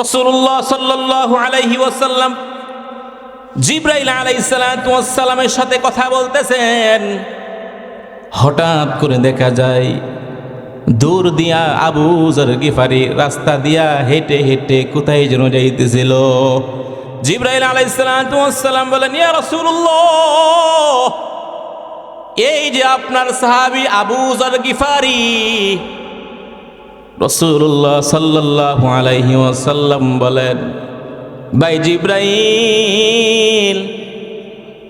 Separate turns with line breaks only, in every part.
রাসূলুল্লাহ সাল্লাল্লাহু আলাইহি ওয়াসাল্লাম জিবরাইল আলাইহিস সালাতু ওয়াস সালামের সাথে কথা বলতেছেন। হঠাৎ করে দেখা যায় দূর দিয়া আবু যর গিফারি রাস্তা দিয়া হেঁটে হেঁটে কোথায় যেন যাইতেছিল। জিবরাইল আলাইহিস সালাতু ওয়াস সালাম বলেন, ইয়া রাসূলুল্লাহ, এই যে আপনার সাহাবী আবু যর গিফারি। রাসূলুল্লাহ সাল্লাল্লাহু আলাইহি ওয়াসাল্লাম বলেন, ভাই জিবরাইল,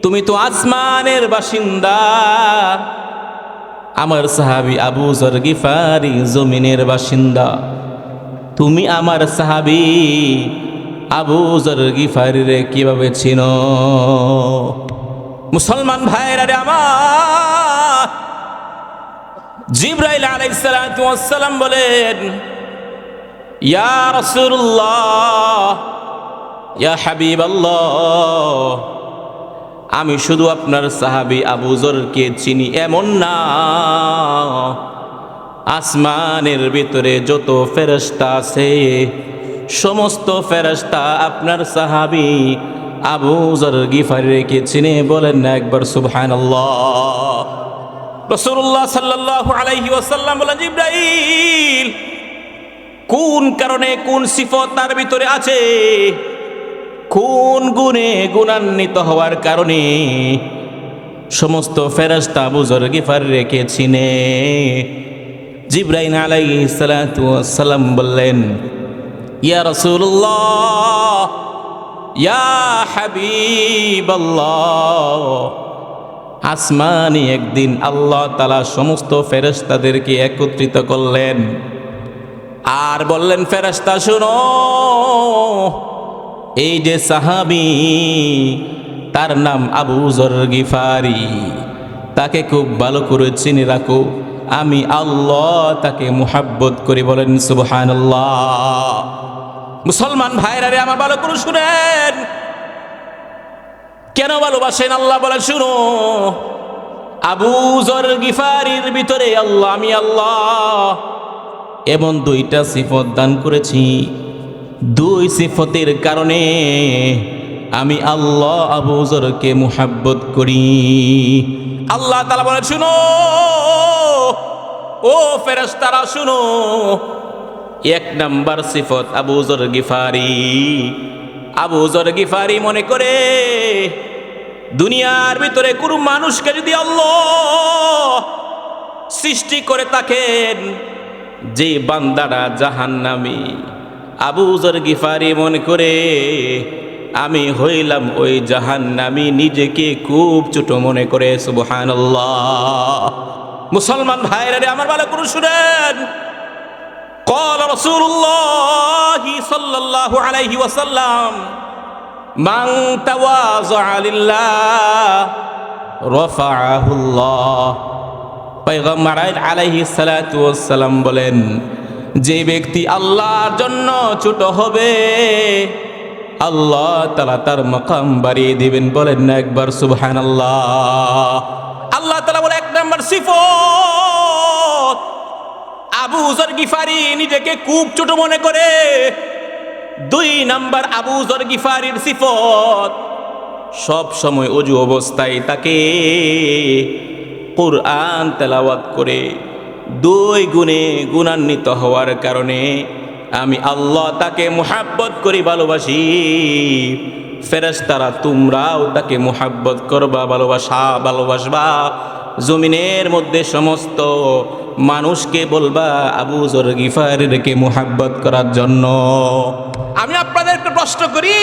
তুমি তো আসমানের বাসিন্দা, আমার সাহাবী আবু যর গিফারি জমিনের বাসিন্দা। তুমি আমার সাহাবী আবু যর গিফারিরে কিভাবে চিনো? মুসলমান ভাইরা রে আমার, জিবরাইল আলাইহিস সালাতু ওয়াস সালাম বলেন, ইয়া রাসূলুল্লাহ, ইয়া হাবিবাল্লাহ, আমি শুধু আপনার সাহাবী আবু যরকে চিনি এমন না, আসমানের ভিতরে যত ফেরেশতা আছে সমস্ত ফেরেশতা আপনার সাহাবী আবু যর গিফারিকে চিনে। বলেন না একবার সুবহানাল্লাহ। রাসূলুল্লাহ সাল্লাল্লাহু আলাইহি ওয়াসাল্লাম বলেন, জিবরাইল, কোন কারণে কোন সিফত তার ভিতরে আছে, কোন গুণে গুণান্বিত হওয়ার কারণে সমস্ত ফেরেশতা আবু যর গিফারিকে চিনে? জিবরাইল আলাইহিস সালাতু ওয়াস সালাম বললেন, ইয়া রাসূলুল্লাহ, ইয়া হাবিবাল্লাহ, আসমানে একদিন আল্লাহ তাআলা সমস্ত ফেরেশতাদেরকে একত্রিত করলেন আর বললেন, ফেরেশতা শুনো, এই যে সাহাবী তার নাম আবু যর গিফারি, তাকে খুব ভালো করে চিনে রাখো, আমি আল্লাহ তাকে মুহাব্বত করি। বলেন সুবহানাল্লাহ। মুসলমান ভাইরা রে আমার, ভালো করে শুনেন, কেন ভালোবাসেন আল্লাহ বলেন শুনো। আবু যর গিফারির ভিতরে আল্লাহ, আমি আল্লাহ এমন দুইটা সিফত দান করেছি, দুই সিফতের কারণে আমি আল্লাহ আবু যরকে মুহাব্বত করি। আল্লাহ তাআলা বলেন, শুনো ও ফেরেশতারা শুনো, এক নাম্বার সিফত Abu Zar Ghifari. Abu Zar Ghifari মনে করে দুনিয়ার ভিতরে কোনো মানুষকে যদি আল্লাহ সৃষ্টি করে থাকেন যে বান্দারা জাহান্নামী, আবু যর গিফারি মনে করে আমি হইলাম ওই জাহান্নামী, নিজেকে খুব ছোট মনে করে। সুবহানাল্লাহ। মুসলমান ভাইরা রে আমার, ভালো করে শুনেন, قال رسول الله صلى الله عليه وسلم من تواضع لله رفعه الله। পয়গম্বর আলাইহিস সালাতু ওয়াস সালাম বলেন, যে ব্যক্তি আল্লাহর জন্য ছোট হবে আল্লাহ তাআলা তার মাকাম বাড়িয়ে দিবেন। বলেন না একবার সুবহানাল্লাহ। আল্লাহ তাআলা বলে, এক নাম্বার সিফত আবু যর গিফারি নিজেকে খুব ছোট মনে করে। দুই নাম্বার আবু যর গিফারির সিফত, সব সময় ওযু অবস্থায় তাকে কুরআন তেলাওয়াত করে। দুই গুণে গুণান্বিত হওয়ার কারণে আমি আল্লাহ তাকে মুহাব্বত করি, ভালোবাসি। ফেরেশতারা তোমরাও তাকে মুহাব্বত করবা, ভালোবাসবা। জমিনের মধ্যে সমস্ত মানুষকে বলবা আবু যর গিফারিকে মুহাব্বত করার জন্য। আমি আপনাদেরকে প্রশ্ন করি,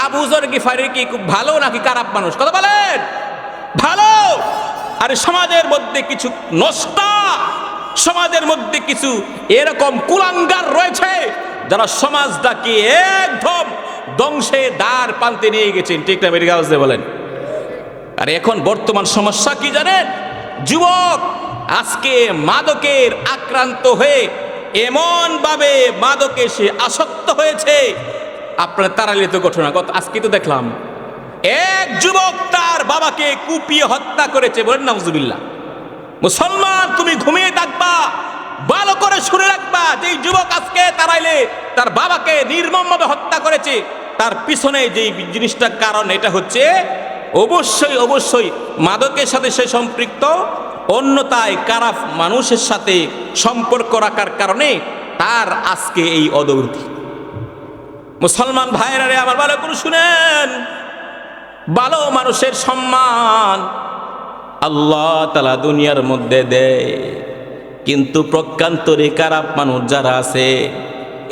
আবু যর গিফারি কি খুব ভালো নাকি খারাপ মানুষ? কথা বলেন। ভালো। আর সমাজের মধ্যে কিছু নষ্ট, সমাজের মধ্যে কিছু এরকম কুলাঙ্গার রয়েছে যারা সমাজটাকে একদম ধ্বংসের দ্বার প্রান্তে নিয়ে গেছেন। ঠিক না? মেডিকেল হাউসে বলেন। আর এখন বর্তমান সমস্যা কি জানেন? যুবক আজকে মাদকের আক্রান্ত হয়ে এমন ভাবে মাদকে সে আসক্ত হয়েছে, আপনার তারালিত ঘটনা আজকে তো দেখলাম, এক যুবক তার বাবাকে কুপিয়ে হত্যা করেছে। বলেন নাউজুবিল্লাহ। মুসলমান তুমি ঘুমিয়ে থাকবা, ভালো করে শুনে রাখবা, যে যুবক আজকে তারাইলে তার বাবাকে নির্মমভাবে হত্যা করেছে, তার পিছনে যেই জিনিসটার কারণ এটা হচ্ছে অবশ্যই অবশ্যই মাদকের সাথে সে সম্পৃক্ত, অন্যতায় খারাপ মানুষের সাথে সম্পর্ক রাখার কারণে তার আজকে এই অধোগতি। মুসলমান ভাইরা রে আমার ভালো করে শুনেন, ভালো মানুষের সম্মান আল্লাহ তাআলা দুনিয়ার মধ্যে দেয়, কিন্তু প্রকান্তরে খারাপ মানুষ যারা আছে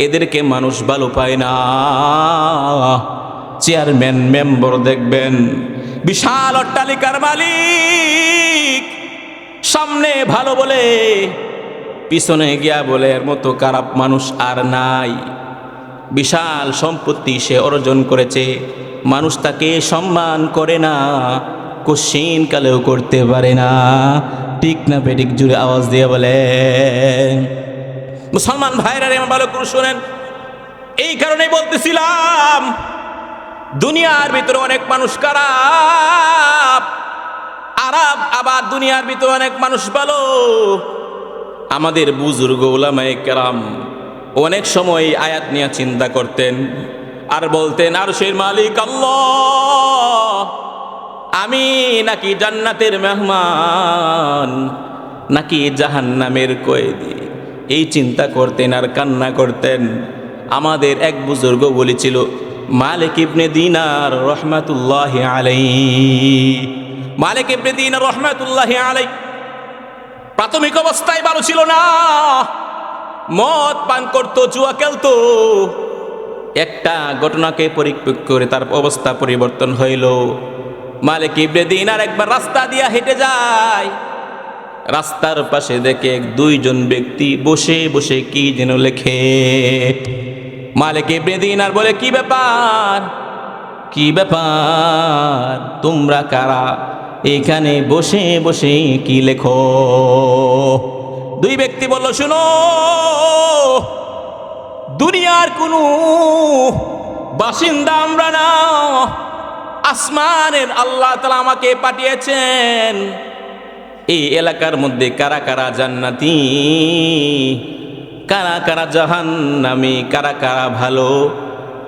এদেরকে মানুষ ভালো পায় না। চেয়ারম্যান মেম্বার দেখবেন বিশাল অট্টালিকার মালিক, সামনে ভালো বলে পিছনে গিয়া বলে এর মতো খারাপ মানুষ আর নাই। বিশাল সম্পত্তি সে অর্জন করেছে, মানুষ তাকে সম্মান করে না, কোশ্চিন কালেও করতে পারে না। ঠিক না বেঠিক জুড়ে আওয়াজ দিয়ে বলে। মুসলমান ভাইরা রে ভালো করে শোনেন, এই কারণেই বলতেছিলাম দুনিয়ার ভিতরে অনেক মানুষ খারাপ, আবার দুনিয়ার ভিতরে অনেক মানুষ ভালো। আমাদের বুজুর্গ উলামায়ে কেরাম অনেক সময় আয়াত নিয়ে চিন্তা করতেন আর বলতেন, আরশের মালিক আল্লাহ, আমি নাকি জান্নাতের মেহমান নাকি জাহান্নামের কয়েদি, এই চিন্তা করতেন আর কান্না করতেন। আমাদের এক বুজুর্গ বলেছিল, মালিক ইবনে দিনার রহমাতুল্লাহি আলাইহি, মালিক ইবনে দিনার রহমাতুল্লাহি আলাইহি প্রাথমিক অবস্থায় ভালো ছিল না, মদ পান করতো, জুয়া খেলতো। একটা ঘটনাকে পরিপ্রেক্ষিত করে তার অবস্থা পরিবর্তন হইল। মালিক ইবনে দিনার একবার রাস্তা দিয়া হেঁটে যায়, রাস্তার পাশে দেখে দুইজন ব্যক্তি বসে বসে কি যেন লেখে। মালিক ইবনে দিনার বলে, কি ব্যাপার, কি ব্যাপার, তোমরা কারা, এখানে বসে বসে কি লেখো? দুই ব্যক্তি বলল, শুনো, দুনিয়ার কোনো বাসিন্দা আমরা না, আসমানের আল্লাহ তাআলা আমাকে পাঠিয়েছেন এই এলাকার মধ্যে কারা কারা জান্নাতি, কারা কারা জাহান্নামী, কারা কারা ভালো,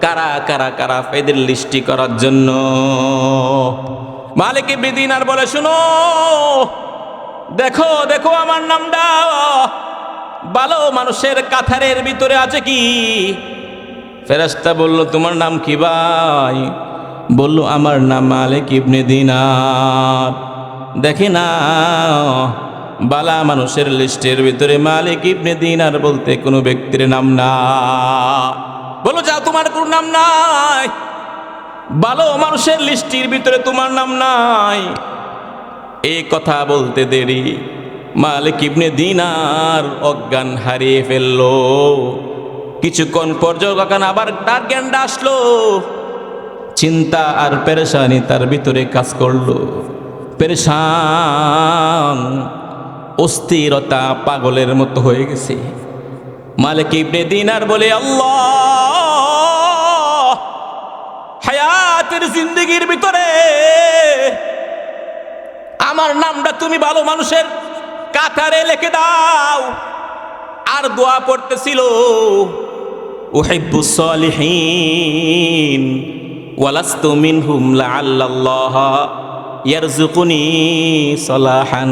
কারা কারা কারা এদের লিস্টি করার জন্য। মালিক ইবনে দিনার বলে, শুনো, দেখো দেখো আমার নামটা ভালো মানুষের কাতারের ভিতরে আছে কি? ফেরেশতা বলল, তোমার নাম কি ভাই? বলল, আমার নাম মালিক ইবনে দিনার। দেখে না, বালা মানুষের লিস্টের ভিতরে মালিক ইবনে দিনার বলতে কোনো ব্যক্তির নাম না। বলো, যাও, তোমার কোনো নাম নাই, ভালো মানুষের লিস্টির ভিতরে তোমার নাম নাই। এই কথা বলতে দেরি মালিক ইবনে দিনার অজ্ঞান হারিয়ে ফেলল। কিছুক্ষণ পর যখন আবার তার জ্ঞানটা আসলো, চিন্তা আর পেরেশানি তার ভিতরে কাজ করলো। পেরেশান, অস্থিরতা পাগলের মতো হয়ে গেছে। মালিক ইবনে দিনার বলে, আল্লাহ, হায়াতের জিন্দেগির ভিতরে আমার নামটা তুমি ভালো মানুষের কাতারে লিখে দাও। আর দোয়া পড়তেছিল, উহিব্বুস সালিহিন ওয়ালাস্তু মিনহুম লাআল্লাল্লাহ ইয়ারযুকুনি সালাহান।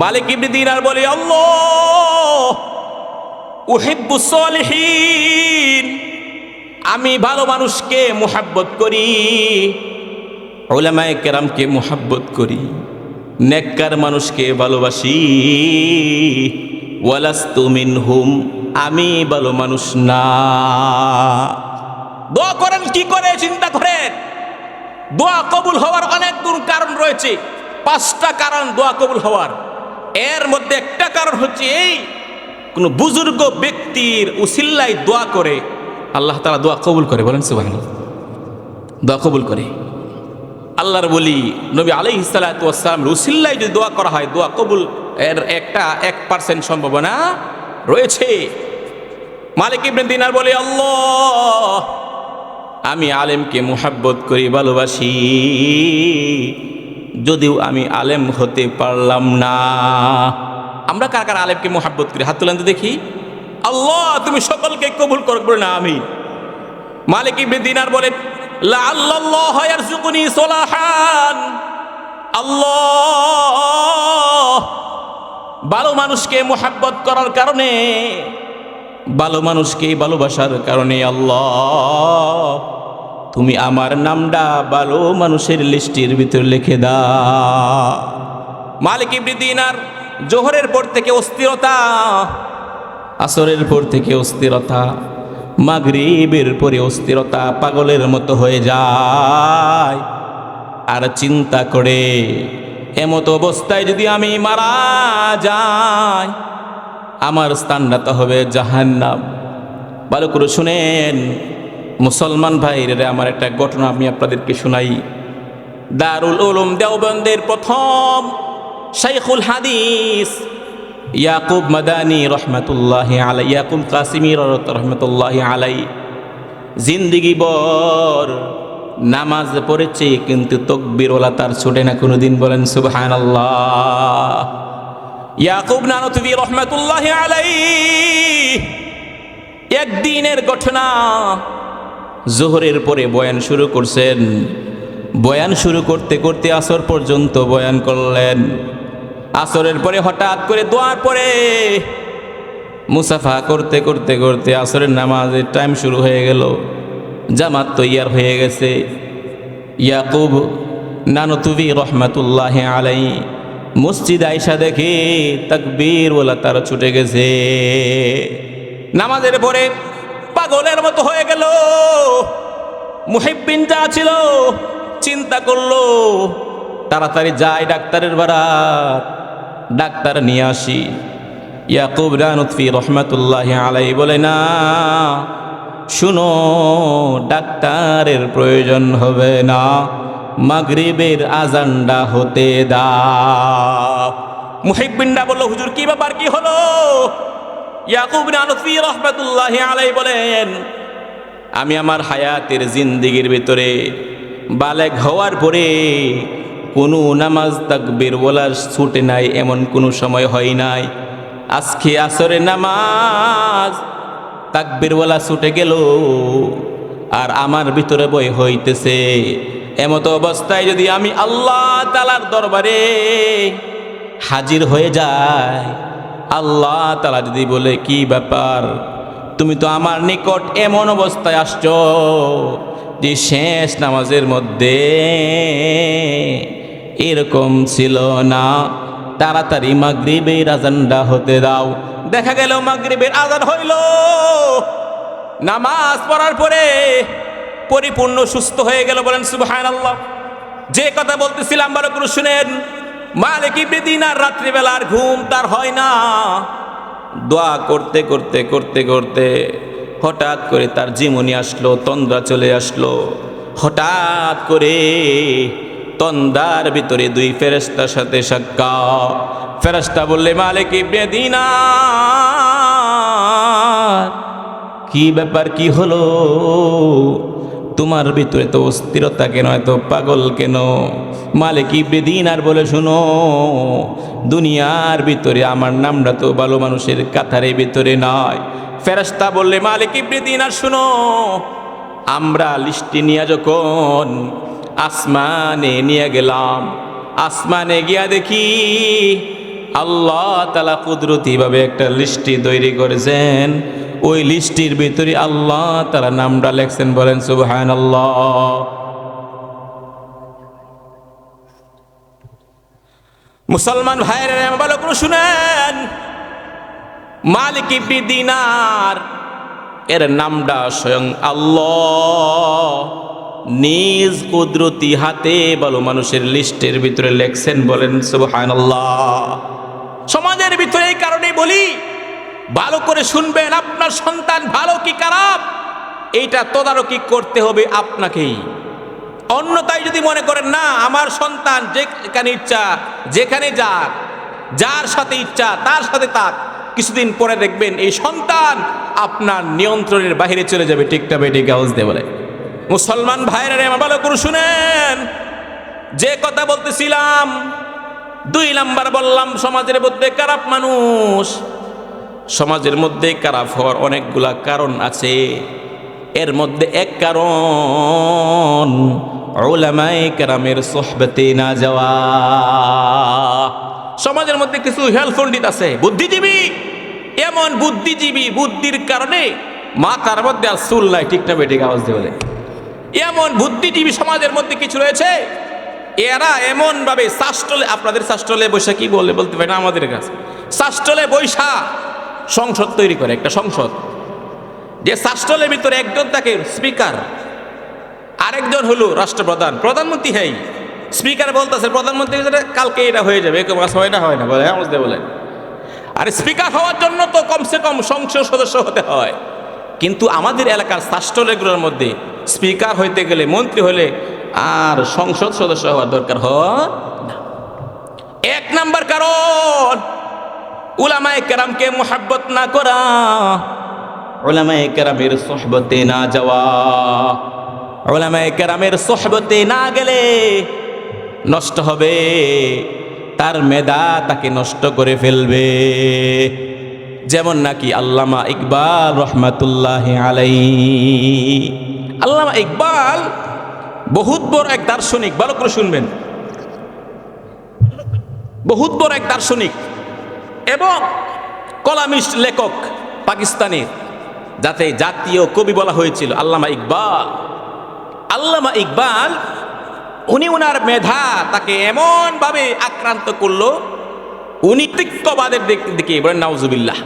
মালিক ইবনে দিনার বলে, আল্লাহ, উহিব্বুস সালিহিন, আমি ভালো মানুষকে মুহাব্বত করি, উলামায়ে কেরামকে মুহাব্বত করি, নেককার মানুষকে ভালোবাসি। ওয়ালাস্তু মিনহুম, আমি ভালো মানুষ না। দোয়া করেন কি করে, চিন্তা করেন। দোয়া কবুল হওয়ার অনেক কারণ রয়েছে, 5টা কারণ দোয়া কবুল হওয়ার। এর মধ্যে একটা কারণ হচ্ছে এই, কোন বুজুর্গ ব্যক্তির উসিল্লায় দোয়া করে আল্লাহ তাআলা দোয়া কবুল করে। বলেন সুবহানাল্লাহ। দোয়া কবুল করে আল্লাহর ওলি নবী আলাইহিস সালাতু ওয়াস সালাম উসিল্লায় যদি দোয়া করা হয়, দোয়া কবুল এর একটা 1% সম্ভাবনা রয়েছে। মালিক ইবনে দিনার বলে, আল্লাহ, আমি আলেমকে মুহাব্বত করি, ভালোবাসি, যদিও আমি আলেম হতে পারলাম না। আমরা কার কার আলেমকে মুহাব্বত করি? হাত তুলেন তো দেখি। আল্লাহ তুমি সকলকে কবুল করবে না, আমিন। মালিক ইবনে দিনার বলেন, লাআল্লাল্লাহ ইয়ারযুকুনি সলাহান, আল্লাহ ভালো মানুষকে মুহাব্বত করার কারণে, ভালো মানুষকে ভালোবাসার কারণে আল্লাহ তুমি আমার নামটা ভালো মানুষের লিস্টের ভিতর লিখে দাও। মালিক ইবনে দিনার জোহরের পর থেকে অস্থিরতা, আসরের পর থেকে অস্থিরতা, মাগরিবের পরে অস্থিরতা, পাগলের মতো হয়ে যায়। আর চিন্তা করে এমত অবস্থায় যদি আমি মারা যাই, আমার স্থানটা তো হবে জাহান্নাম। ভালো করে শুনেন মুসলমান ভাইরে, আমার একটা ঘটনা আমি আপনাদেরকে শোনাই। দারুল উলুম দেওবন্দের প্রথম শাইখুল হাদিস ইয়াকুব মাদানী রহমতুল্লাহি আলাই, ইয়াকুব কাসিমি রহমতুল্লাহি আলাই জিন্দিগি বর নামাজ পড়েছে, কিন্তু তকবীরওয়ালা তার ছুটে না কোনোদিন। বলেন সুবহানাল্লাহ। ইয়াকুব নানতুবি রহমতুল্লাহি আলাই একদিনের ঘটনা, জোহরের পরে বয়ান শুরু করছেন। বয়ান শুরু করতে করতে আসর পর্যন্ত বয়ান করলেন। আসরের পরে হঠাৎ করে দোয়ার পরে মুসাফা করতে করতে করতে আসরের নামাজের টাইম শুরু হয়ে গেল। জামাত তৈয়ার হয়ে গেছে। ইয়াকুব নানতুবি রহমতুল্লাহি আলাই মসজিদ আইসা দেখে তাকবীর ওলা তারা ছুটে গেছে। নামাজের পরে পাগলের মতো হয়ে গেল। মুহিব্বিন যা ছিল চিন্তা করলো তাড়াতাড়ি যাই ডাক্তারের বারাত, ডাক্তার নিয়ে আসি। ইয়াকুব নানতুবি রহমতুল্লাহি আলাই বলে, না শুনো, ডাক্তারের প্রয়োজন হবে না, মাগরিবের আজানটা হতে দাও। মুহিব্বিনরা বলল, হুজুর কি ব্যাপার, কি হলো? ইয়াকুব নানতুবি রহমতুল্লাহি আলাই বলেন, আমি আমার হায়াতের জিন্দিগির ভিতরে বালেগ হওয়ার পরে কোনো নামাজ তাকবীর ওয়ালা ছুটে নাই, এমন কোনো সময় হয় নাই। আজকে আসরে নামাজ তাকবীরওয়ালা ছুটে গেল, আর আমার ভিতরে বই হইতেছে। এমত অবস্থায় যদি আমি আল্লাহ তাআলার দরবারে হাজির হয়ে যাই, আল্লাহ তাআলা যদি বলে, কি ব্যাপার, তুমি তো আমার নিকট এমন অবস্থায় আসছো যে শেষ নামাজের মধ্যে এরকম ছিল না, তাড়াতাড়ি মাগরিবের আজানটা হতে দাও। দেখা গেল মাগরিবের আজান হইল। নামাজ পড়ার পরে পরিপূর্ণ সুস্থ হয়ে গেল। বলেন সুবহানাল্লাহ। যে কথা বলতেছিলাম ভালো করে শুনেন, মালিক ইবনে দিনার রাত্রিবেলার ঘুম তার হয় না। দোয়া করতে করতে করতে করতে হঠাৎ করে তার জীবনী আসলো, তন্দ্রা চলে আসলো। হঠাৎ করে তন্দার ভিতরে দুই ফেরেশতার সাথে সাক্ষাৎ। ফেরেশতা বললে, মালিক ইবনে দিনার কি ব্যাপার, কি হলো? তোমার ভিতরে তো অস্থিরতা কেন, এত পাগল কেন? মালিক ইবনে দিনার বলে, শুনো, দুনিয়ার ভিতরে আমার নামটা তো ভালো মানুষের কাতারের ভিতরে নয়। ফেরেশতা বললে, মালিক ইবনে দিনার শুনো, আমরা লিস্টি নিয়ে যখন আসমানে নিয়ে গেলাম, আসমানে গিয়া দেখি আল্লাহ তাআলা কুদরতিভাবে একটা লিস্টি তৈরি করেছেন। ওই লিস্টির ভিতরে আল্লাহ তাআলা নামটা লেখছেন। বলেন সুবহানাল্লাহ। মুসলমান ভাইরা ভালো করে শুনেন, মালিক ইবনে দিনার এর নামটা স্বয়ং আল্লাহ নিজ কুদরতি হাতে ভালো মানুষের লিস্টের ভিতরে লেখছেন। বলেন সুবহানাল্লাহ। সমাজের ভিতরে এই কারণে বলি, ভালো করে শুনবেন, আপনার সন্তান ভালো কি খারাপ এইটা তদারকি করতে হবে আপনাকেই। অন্যথায় যদি মনে করেন না, আমার সন্তান যেখানে ইচ্ছা যেখানে যাক, যার সাথে ইচ্ছা তার সাথে থাক, কিছুদিন পরে দেখবেন এই সন্তান আপনার নিয়ন্ত্রণের বাইরে চলে যাবে। ঠিকটা বেঠিক আওয়াজ দিয়ে বলে। মুসলমান ভাইরা আমার ভালো করে শুনেন, যে কথা বলতেছিলাম, 2 নাম্বার বললাম সমাজের মধ্যে খারাপ মানুষ। সমাজের মধ্যে খারাপ হওয়ার অনেকগুলা কারণ আছে। এর মধ্যে এক কারণ উলামায়ে কেরামের সোহবতে না যাওয়া। সমাজের মধ্যে কিছু হেলথ পণ্ডিত আছে, বুদ্ধিজীবী, এমন বুদ্ধিজীবী, বুদ্ধির কারণে মাথার মধ্যে আর চুল নাই, ঠিক না বেঠিক আওয়াজ দিয়ে বলে। এমন বুদ্ধিজীবী সমাজের মধ্যে কিছু রয়েছে, এরা এমন ভাবে শাস্ত্রলে, আপনাদের শাস্ত্রলে বৈশা কি বলে বলতে পারে না, আমাদের কাছে শাস্ত্রলে বৈশা সংসদ তৈরি করে, একটা সংসদ, যে শাস্ত্রলের ভিতরে একজন থাকে স্পিকার, আরেকজন হলো রাষ্ট্রপ্রধান, প্রধানমন্ত্রী। হ্যাঁ, স্পিকার বলতেছে প্রধানমন্ত্রী কালকে এটা হয়ে যাবে, এটা হয় না বলে, আওয়াজ দিয়ে বলে। আর স্পিকার হওয়ার জন্য তো কমসে কম সংসদ সদস্য হতে হয়। কিন্তু আমাদের এলাকার শাস্ত্রলেগুলোর মধ্যে স্পিকার হইতে গেলে, মন্ত্রী হলে আর সংসদ সদস্য হওয়ার দরকার হয় না। এক নাম্বার কারণ উলামায়ে কেরামকে মুহাব্বত না করা, উলামায়ে কেরামের সোহবতে না যাওয়া। উলামায়ে কেরামের সোহবতে না গেলে নষ্ট হবে, তার মেধা তাকে নষ্ট করে ফেলবে। যেমন নাকি আল্লামা ইকবাল রহমাতুল্লাহি আলাইহি, আল্লামা ইকবাল বহুত বড় এক দার্শনিক, ভালো করে শুনবেন, বহুত বড় এক দার্শনিক এবং কলামিস্ট, লেখক, পাকিস্তানের, যাতে জাতীয় কবি বলা হয়েছিল আল্লামা ইকবাল। আল্লামা ইকবাল উনি ওনার মেধা তাকে এমন ভাবে আক্রান্ত করলো, উনি তিক্তবাদের দিকে বলেন নাউজুবিল্লাহ,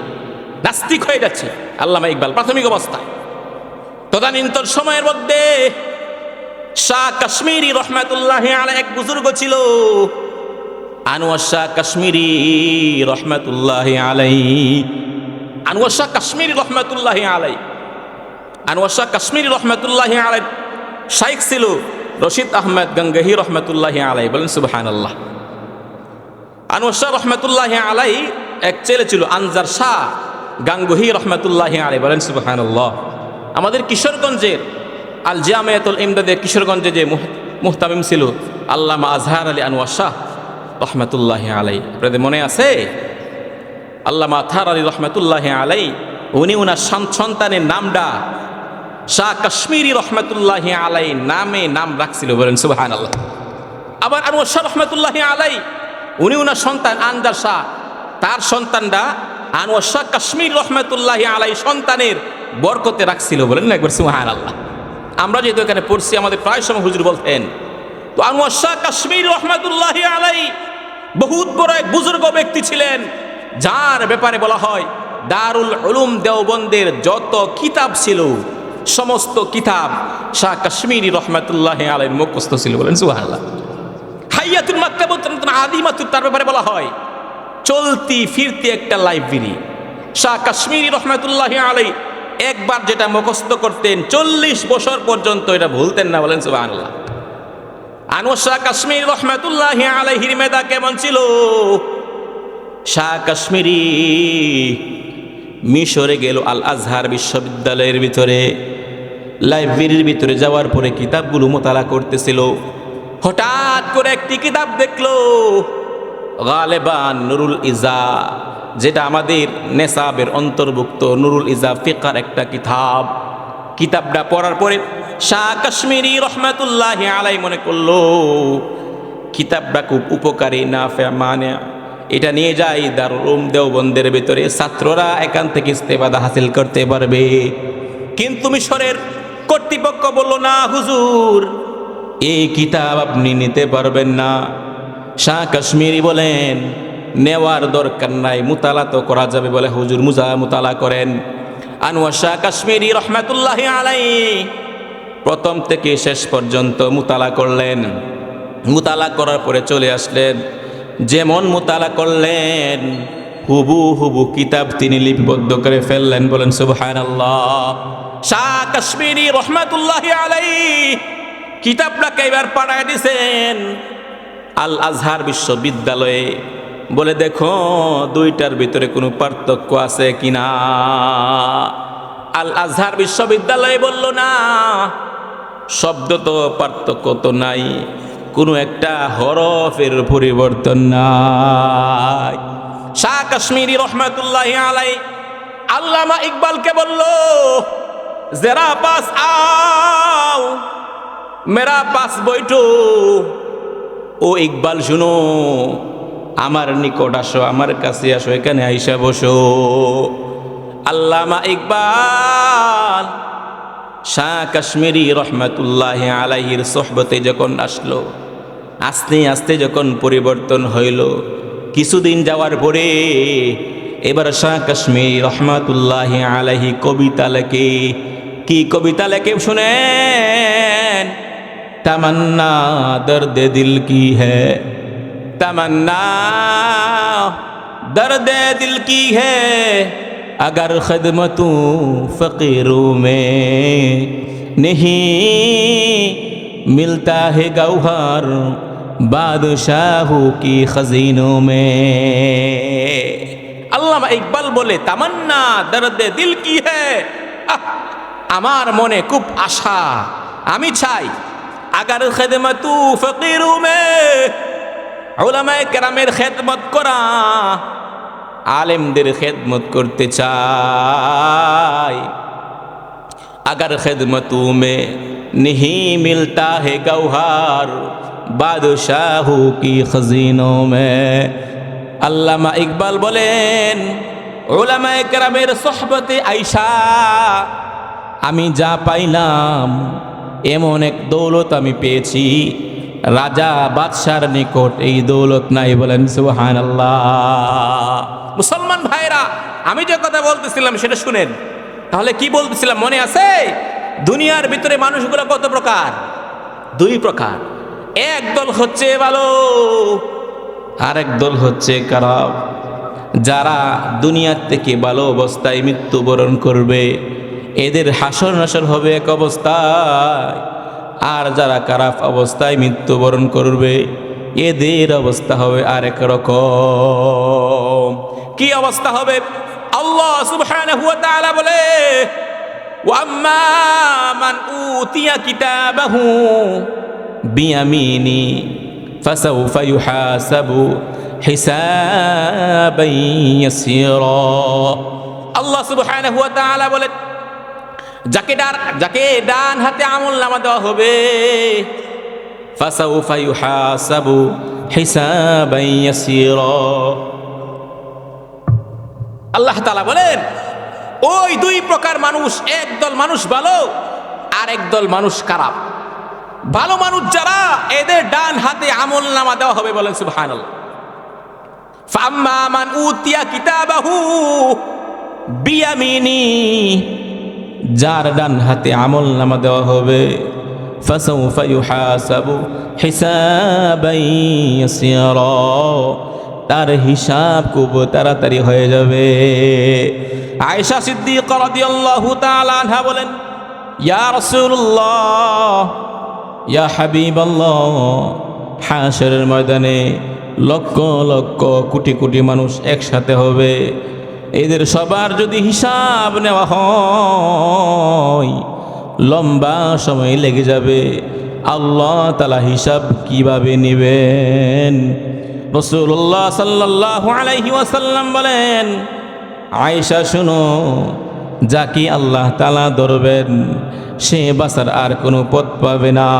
নাস্তিক হয়ে যাচ্ছে আল্লামা ইকবাল প্রাথমিক অবস্থায়। তদানীন্তন সময়ের মধ্যে শাহ কাশ্মীরি রহমাতুল্লাহি আলাইহি এক বুজুর্গ ছিল, আনোয়ার শাহ কাশ্মীরি রহমাতুল্লাহি আলাইহি। আনোয়ার শাহ কাশ্মীরি রহমাতুল্লাহি আলাইহি, আনোয়ার শাহ কাশ্মীরি রহমাতুল্লাহি আলাইহি শাইখ ছিল রশিদ আহমেদ গঙ্গহি রহমাতুল্লাহি আলাইহি, বলেন সুবহানাল্লাহ। আনোয়ার শাহ রহমাতুল্লাহি আলাইহি এক ছেলে ছিল আনজার শাহ গাঙ্গুহি রহমাতুল্লাহি আলাইহি, বলেন সুবহানাল্লাহ। আমাদের কিশোরগঞ্জের আল জামিয়াতুল ইমদাদের কিশোরগঞ্জে যে মুহতামিম ছিল আল্লামা আজহার আলী আনোয়ার শাহ রহমাতুল্লাহি আলাইহি, আপনাদের মনে আছে? আল্লামা আজহার আলী রহমাতুল্লাহি আলাইহি উনি ওনার সন্তানের নামটা শাহ কাশ্মীরি রহমাতুল্লাহি আলাইহি নামে নাম রাখছিল, বলেন সুবহানাল্লাহ। আবার আনোয়ার শাহ রহমাতুল্লাহি আলাইহি উনি ওনার সন্তান আনজার শাহ, তার সন্তানরা আনোয়ার শাহ কাশ্মীর রহমাতুল্লাহি আলাইহি সন্তানের বরকতে রাখছিল, বলেন না একবার সুবহানাল্লাহ। আমরা যেহেতু এখানে পড়ছি, আমাদের প্রায় সময় হুজুর বলতেন, তো আনোয়ার শাহ কাশ্মীর রহমাতুল্লাহি আলাইহি বহুত বড় এক বুজুর্গ ব্যক্তি ছিলেন, যার ব্যাপারে বলা হয় দারুল উলুম দেওবন্দের যত কিতাব ছিল সমস্ত কিতাব শাহ কাশ্মীরি রহমাতুল্লাহি আলাইহির মুখস্থ ছিল, বলেন সুবহানাল্লাহ। হাইয়াতুল মাকতাবাতুন আযীমাতুন, তার ব্যাপারে বলা হয় চলতি ফিরতি একটা লাইব্রেরি। শাহ কাশ্মীরি রহমাতুল্লাহি আলাইহি একবার যেটা মুখস্থ করতেন 40 বছর পর্যন্ত এটা ভুলতেন না, বলেন সুবহানাল্লাহ। আনোয়ার শাহ কাশ্মীরি রহমাতুল্লাহি আলাইহির মেধা কেমন ছিল? শাহ কাশ্মীরি মিশরে গেল, আল আজহার বিশ্ববিদ্যালয়ের ভিতরে লাইব্রেরির ভিতরে যাওয়ার পরে কিতাবগুলো মোতালা করতেছিল। হঠাৎ করে একটি কিতাব দেখলো, গালেবান নুরুল ইজা, যেটা আমাদের নেসাবের অন্তর্ভুক্ত নুরুল ইজা ফিকার একটা কিতাব। কিতাবটা পড়ার পরে শাহ কাশ্মীরি রহমাতুল্লাহি আলাইহি মনে করলো কিতাবটা খুব উপকারী, নাফে মানে এটা নিয়ে যাই দারুল উলুম দেওবন্দের ভিতরে, ছাত্ররা এখান থেকে ইস্তেফাদা হাসিল করতে পারবে। কিন্তু মিশরের কর্তৃপক্ষ বলল, না হুজুর, এই কিতাব আপনি নিতে পারবেন না। শাহ কাশ্মীরি বলেন নেওয়ার দরকার নাই, মুতালা তো করা যাবে, বলে হুজুর মুতালা করেন। আনোয়ার শাহ কাশ্মীরি রহমাতুল্লাহি আলাইহি প্রথম থেকে শেষ পর্যন্ত মুতালা করলেন। মুতালা করার পরে চলে আসলেন, যেমন মুতালা করলেন হুবু হুবু কিতাব তিনি লিপিবদ্ধ করে ফেললেন, বলেন সুবহানাল্লাহ। শাহ কাশ্মীরি রহমাতুল্লাহি আলাইহি কিতাবটাকে এবার পাঠায় দিয়েছেন আল আজহার বিশ্ববিদ্যালয়ে, বলে দেখো দুইটার ভিতরে কোনো পার্থক্য আছে কিনা। আল আজহার বিশ্ববিদ্যালয়ে বলল, না, শব্দ তো পার্থক্য তো নাই, কোনো একটা হরফের পরিবর্তন নাই। শাহ কাশ্মীরি রহমাতুল্লাহি আলাইহি আল্লামা ইকবালকে বলল, জেরা পাস আও, মেরা পাস বৈঠো। ও ইকবাল শুনো, আমার নিকট আসো, আমার কাছে আসো, এখানে আইসা বসো। আল্লামা ইকবাল শাহ কাশ্মীরি রহমাতুল্লাহি আলাইহির সোহবতে যখন আসলো, আস্তে আস্তে যখন পরিবর্তন হইল, কিছুদিন যাওয়ার পরে এবার শাহ কাশ্মীরি রহমাতুল্লাহি আলাইহি কবিতা লেখে। কি কবিতা লেখে শুনেন? तमन्ना दर्द दिल की है, तमन्ना दर्द दिल की है, अगर खिदमतों फकीरों में नहीं मिलता है गौहर बादशाहों की खजीनों में। আল্লামা ইকবাল বলে, তামান্না দর্দ দিল কি है, আমার মনে খুব আশা, আমি চাই আগার খেদমতু ফকিরু মে, উলামায়ে কেরামের খেদমত করা, আলেমদের খেদমত করতে চাই। আগার খেদমতু মে नहीं मिलता है गौहर बादशाहों की खजीनों में। আল্লামা ইকবাল বলেন, উলামায়ে কেরামের সোহবতে আইসা আমি যা পাইলাম এমন এক দৌলত আমি পেয়েছি, রাজা বাদশার নিকট এই দৌলত নাই। বলেন সুবহানাল্লাহ। মুসলমান ভাইরা, আমি যে কথা বলতেছিলাম সেটা শুনেন। তাহলে কি বলতেছিলাম মনে আছে? দুনিয়ার ভিতরে মানুষগুলো কত প্রকার? দুই প্রকার। এক দল হচ্ছে ভালো, আরেক দল হচ্ছে খারাপ। যারা দুনিয়ার থেকে ভালো অবস্থায় মৃত্যুবরণ করবে এদের হাসর নাসর হবে এক অবস্থায়, আর যারা খারাপ অবস্থায় মৃত্যুবরণ করবে এদের অবস্থা হবে আরেক রকম। কি অবস্থা হবে? আল্লাহ সুবহানাহু ওয়া তাআলা বলে, ওয়া আম্মা মান উতিয়া কিতাবাহু বিয়ামিনি ফাসাউফা ইউহাসাবু হিসাবান ইয়াসীরা। আল্লাহ সুবহানাহু ওয়া তাআলা বলে, যাকে ডান হাতে আমলনামা দেওয়া হবে, ফাসাউফা ইউহাসাবু হিসাবান ইয়াসীরা। আল্লাহ তাআলা বলেন, ওই দুই প্রকার মানুষ, একদল মানুষ ভালো আর একদল মানুষ খারাপ। ভালো মানুষ যারা, এদের ডান হাতে আমলনামা দেওয়া হবে। বলেন সুবহানাল্লাহ। ফাম্মা মান উতিয়া কিতাবাহু বিয়ামিনি, যার ডান হাতে আমলনামা দেওয়া হবে, ফাসাউফা ইউহাসাবু হিসাবান ইয়াসীরা, তার হিসাব খুব তাড়াতাড়ি হয়ে যাবে। আয়েশা সিদ্দিকা রাদিয়াল্লাহু তাআলা আনহা বলেন, ইয়া রাসূলুল্লাহ, ইয়া হাবিবাল্লাহ, হাশরের ময়দানে লক্ষ লক্ষ কোটি কোটি মানুষ একসাথে হবে, এদের সবার যদি হিসাব নেওয়া হয় লম্বা সময় লেগে যাবে। আল্লাহ তাআলা হিসাব কিভাবে নেবেন? রাসূলুল্লাহ সাল্লাল্লাহু আলাইহি ওয়াসাল্লাম বলেন, আয়েশা শুনো, যাকে আল্লাহ তাআলা ধরবেন সে বাঁচার আর কোনো পথ পাবে না,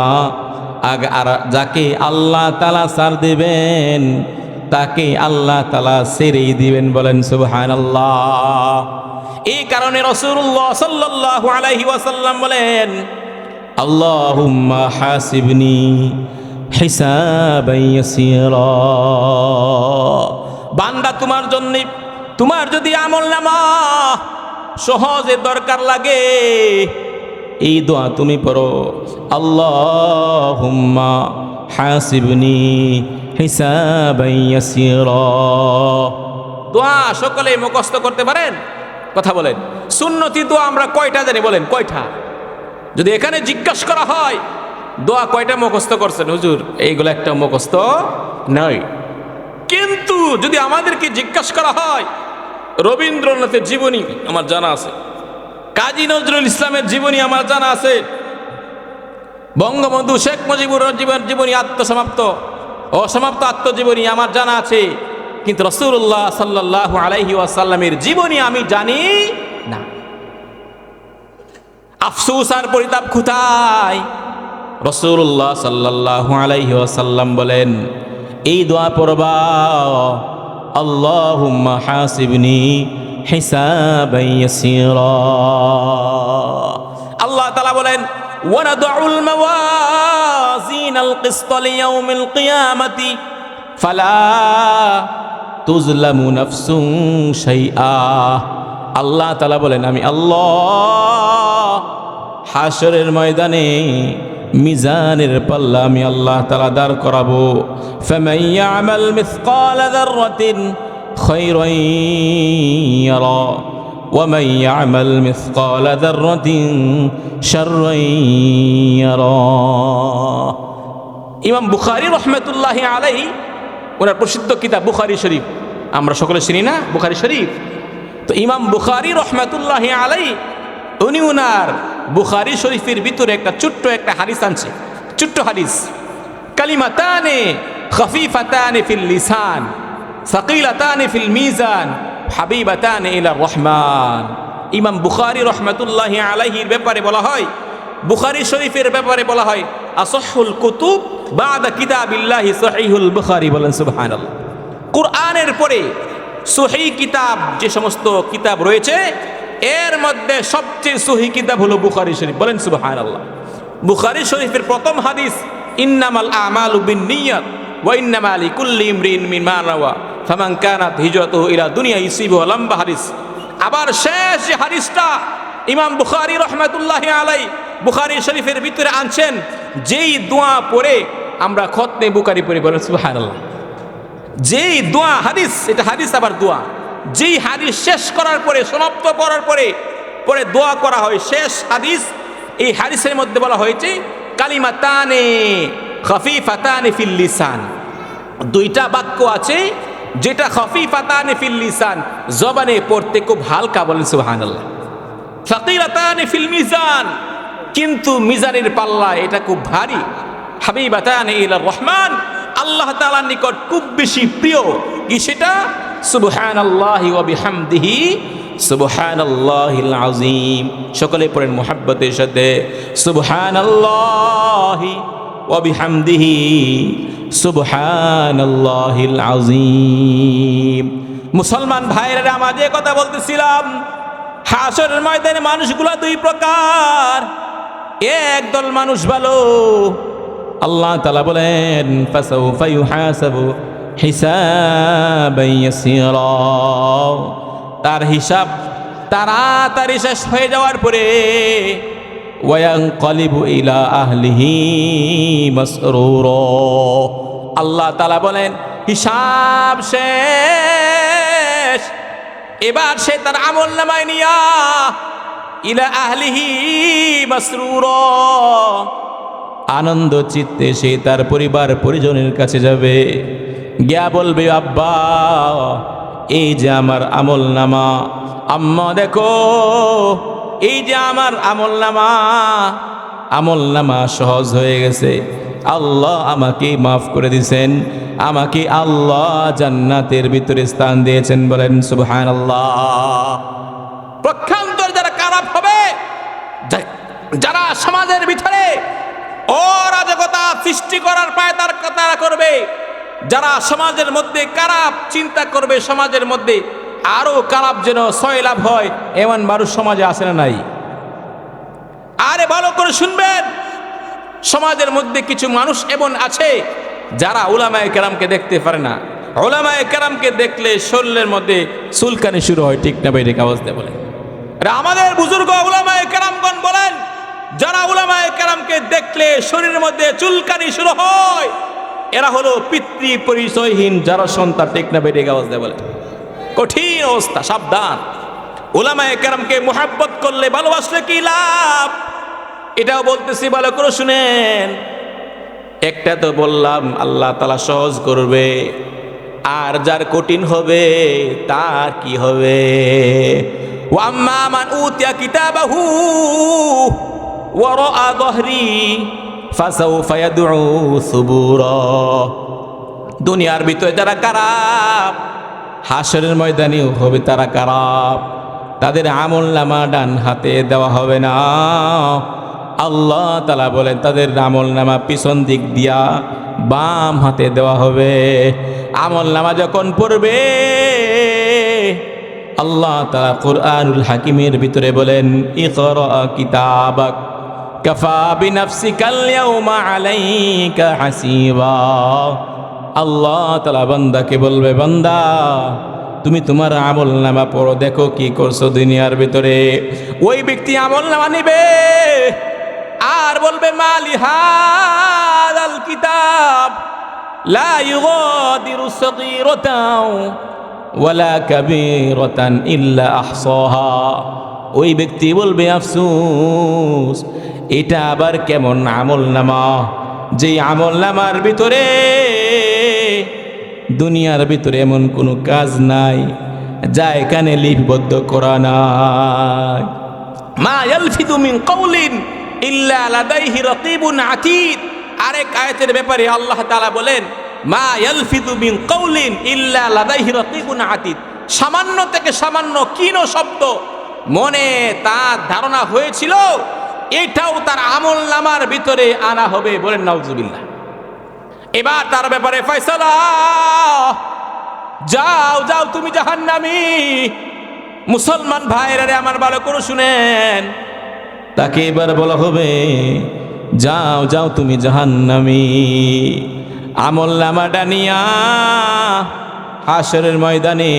আর যাকে আল্লাহ তাআলা ছাড় দিবেন তাকে আল্লাহ তাআলা ছেড়েই দিবেন। বলেন সুবহানাল্লাহ। এই কারণে রাসূলুল্লাহ সাল্লাল্লাহু আলাইহি ওয়াসাল্লাম বলেন, আল্লাহুম্মা হাসিবনি হিসাবান ইয়াসীরা। বান্দা, তোমার জন্য, তোমার যদি আমলনামা সহজে দরকার লাগে, এই দোয়া তুমি পড়ো, আল্লাহুম্মা হাসিবনি হিসাবান ইয়াসীরা। দোয়া সকলে মুখস্থ করতে পারেন? কথা বলেন। সুন্নতি দোয়া আমরা কয়টা জানি? বলেন কয়টা? যদি এখানে জিজ্ঞাসা করা হয় দোয়া কয়টা মুখস্থ করছেন হুজুর, এইগুলো একটা মুখস্থ নয়। কিন্তু যদি আমাদেরকে জিজ্ঞাসা করা হয়, রবীন্দ্রনাথের জীবনী আমার জানা আছে, কাজী নজরুল ইসলামের জীবনী আমার জানা আছে, বঙ্গবন্ধু শেখ মুজিবুর রহমানের জীবনী অসমাপ্ত আত্মজীবনী আমার জানা আছে, কিন্তু রাসূলুল্লাহ সাল্লাল্লাহু আলাইহি ওয়াসাল্লামের জীবনী আমি জানি না। আফসোস আর পরিতাপ কোথায়? রাসূলুল্লাহ সাল্লাল্লাহু আলাইহি ওয়াসাল্লাম বলেন, এই দোয়া পড়বা, আল্লাহুম্মা হাসিবনি হিসাবান ইয়াসীরা। আল্লাহ তাআলা বলেন, ওয়া নাদউল মাওয়াজিনাল কিসতা লিয়াউমিল কিয়ামাতি ফালা তুজলামু নাফসুন শাইআ। আল্লাহ তাআলা বলেন, আমি আল্লাহ হাশরের ময়দানে মিজানের পাল্লা আমি আল্লাহ তাআলা দাঁড় করাবো। ফামান ইয়ামাল মিসকালা যাররাতিন খায়রান ইয়ারা ওয়া মান ইয়ামাল মিসকালা যাররাতিন শাররান ইয়ারা। ইমাম বুখারী রাহমাতুল্লাহি আলাইহি ওনার প্রসিদ্ধ কিতাব বুখারী শরীফ, আমরা সকলে চিনি না বুখারী শরীফ? তো ইমাম বুখারী রাহমাতুল্লাহি আলাইহি উনি উনার বুখারী শরীফের ভিতরে একটা ছোট্ট একটা হাদিস আনছে, ছোট্ট হাদিস, কালিমাতানে খাফিফাতানে ফিল লিসান সাকিলাতানে ফিল মিজান হাবিবাতানে ইলা রহমান। ইমাম বুখারী রাহমাতুল্লাহি আলাইহির ব্যাপারে বলা হয়, বুখারী শরীফের ব্যাপারে বলা হয়, আসহুল কুতুব বাদা কিতাবিল্লাহি সহিহুল বুখারী। বলেন সুবহানাল্লাহ। কুরআনের পরে সহিহ কিতাব যে সমস্ত কিতাব রয়েছে এর মধ্যে সবচেয়ে সহিহ কিতাব হলো বুখারী শরীফ। বলেন সুবহানাল্লাহ। বুখারী শরীফের প্রথম হাদিস, ইন্নামাল আমালু বিন্নিয়াত ওয়া ইন্নামা লিকুল্লি ইমরিন মিমা নাওয়া ফামান কানাত হিজরাতুহু ইলা দুনিয়া ইউসিবুহা, লম্বা হাদিস। আবার শেষ যে হাদিসটা ইমাম বুখারী রাহমাতুল্লাহি আলাইহি বুখারী শরীফের ভিতরে আনছেন, যেই দোয়া পড়ে আমরা খতমে বুখারী পড়ি। বলেন সুবহানাল্লাহ। যেই দোয়া হাদিস, এটা হাদিস আবার দোয়া, যেই হাদিস শেষ করার পরে সমাপ্ত করার পরে পরে দোয়া করা হয়, শেষ হাদিস, এই হাদিসের মধ্যে বলা হয়েছে কালিমাতানে খাফিফাতানে ফিল লিসান। দুইটা বাক্য আছে যেটা খাফিফাতানে ফিল লিসান, জবানে পড়তে খুব হালকা। বলেন সুবহানাল্লাহ। সাকিলাতানে ফিল মিজান, কিন্তু মিজানের পাল্লা এটা খুব ভারী। হাবিবাতানে ইলা রহমান, আল্লাহ তাআলার নিকট খুব বেশি প্রিয়। কি সেটা? সুবহানাল্লাহি ওয়া বিহামদিহি সুবহানাল্লাহিল আযীম। সকলে পড়েন মুহাব্বতের সাথে, সুবহানাল্লাহি ওয়া বিহামদিহি সুবহানাল্লাহিল আযীম। মুসলমান ভাইরা, আমাদের কথা বলতেছিলাম, হাশরের ময়দানে মানুষগুলো দুই প্রকার। একদল মানুষ ভালো, আল্লাহ তাআলা বলেন ফাসাউফা ইউহাসাবু হিসাবান ইয়াসীরা। তার হিসাব তাড়াতাড়ি শেষ হয়ে যাওয়ার পরে ওয়ায়ানকালিবু ইলা আহলিহি মাসরুরা। আল্লাহ তাআলা বলেন হিসাব শেষ, এবার সে তার আমলনামায় নিয়া ইলা আহলিহি মাসরুরা, আনন্দ চিত্তে সে তার পরিবার পরিজনের কাছে যাবে, গিয়া বলবে, আব্বা এই যে আমার আমলনামা, আম্মা দেখো এই যে আমার আমলনামা সহজ হয়ে গেছে, আল্লাহ আমাকে মাফ করে দিয়েছেন, আমাকে আল্লাহ জান্নাতের ভিতরে স্থান দিয়েছেন। বলেন সুবহানাল্লাহ। পক্ষান্তর যারা খারাপ হবে, যারা সমাজের ভিতরে অরাজকতা সৃষ্টি করার পায় তার কথা করবে, যারা সমাজের মধ্যে খারাপ চিন্তা করবে, সমাজের মধ্যে আরো খারাপ যেন সয়লাভ হয়, এমন মানুষ সমাজে আছে না নাই? আরে ভালো করে শুনবেন, সমাজের মধ্যে কিছু মানুষ এমন আছে যারা উলামায়ে কেরামকে দেখতে পারে না। উলামায়ে কেরামকে দেখলে শরীরের মধ্যে চুলকানি শুরু হয়। ঠিক না ভাই? আওয়াজ দিয়ে বলেন। আমাদের বুজুর্গ উলামায়ে কেরামগণ বলেন, যারা উলামায়ে কেরামকে দেখলে শরীরের মধ্যে চুলকানি শুরু হয়, এরা হলো পিতৃ পরিচয়হীন যারা সন্তান। ঠিক না ভাই? আওয়াজ দিয়ে বলেন। কঠিন অবস্থা, সাবধান। উলামায়ে কেরামকে মুহাব্বত করলে, ভালোবাসলে কি লাভ, এটাও বলতেছি, ভালো করে শুনেন। একটা তো বললাম আল্লাহ তাআলা সহজ করবে, আর যার কঠিন হবে তার কি হবে? ওয়া আম্মা মান উতিয়া কিতাবাহু ওয়ারাআ যহরি ফাসাউফা ইয়াদউ সুবুরা। দুনিয়ার ভিতরে যারা খারাপ, হাশরের ময়দানেও হবে তারা খারাপ। তাদের আমলনামা ডান হাতে দেওয়া হবে না। আল্লাহ তাআলা বলেন তাদের আমলনামা পিছন দিক দিয়া বাম হাতে দেওয়া হবে। আমলনামা যখন পড়বে আল্লাহ তাআলা কুরআনুল হাকিমের ভিতরে বলেন ইকরা কিতাবাক কাফা বিনাফসিকাল ইয়াউমা আলাইকা হাসিবা। আল্লাহ তাআলা বান্দাকে বলবে, বান্দা তুমি তোমার আমলনামা পড়ো, দেখো কি করছো দুনিয়ার ভিতরে। ওই ব্যক্তি আমলনামা নিবে আর বলবে মালি হাদাল কিতাব লা ইউগাদিরু সগীরাতাও ওয়ালা কাবীরাতান ইল্লা আহসাহা। ওই ব্যক্তি বলবে আফসোস, এটা আবার কেমন আমলনামা, যে আমলনামার ভিতরে দুনিয়ার ভিতরে এমন কোনো কাজ নাই যা এখানে লিপিবদ্ধ করা নাই। মা ইয়ালফিযু মিন কাওলিন ইল্লা লাদাইহি রাকীবুন আতীদ। আরেক আয়াতের ব্যাপারে আল্লাহ তাআলা বলেন মা ইয়ালফিযু মিন কাওলিন ইল্লা লাদাইহি রাকীবুন আতীদ। সামান্য থেকে সামান্য ক্ষীণ শব্দ মনে তার ধারণা হয়েছিল, এটাও তার আমলনামার ভিতরে আনা হবে। বলেন নাউজুবিল্লাহ। এবার তার ব্যাপারে ফয়সালা, যাও যাও তুমি জাহান্নামী। মুসলমান ভাইরা রে আমার ভালো করে শুনেন, তাকে এবার বলা হবে যাও যাও তুমি জাহান্নামী। আমলনামাটা নিয়া হাশরের ময়দানে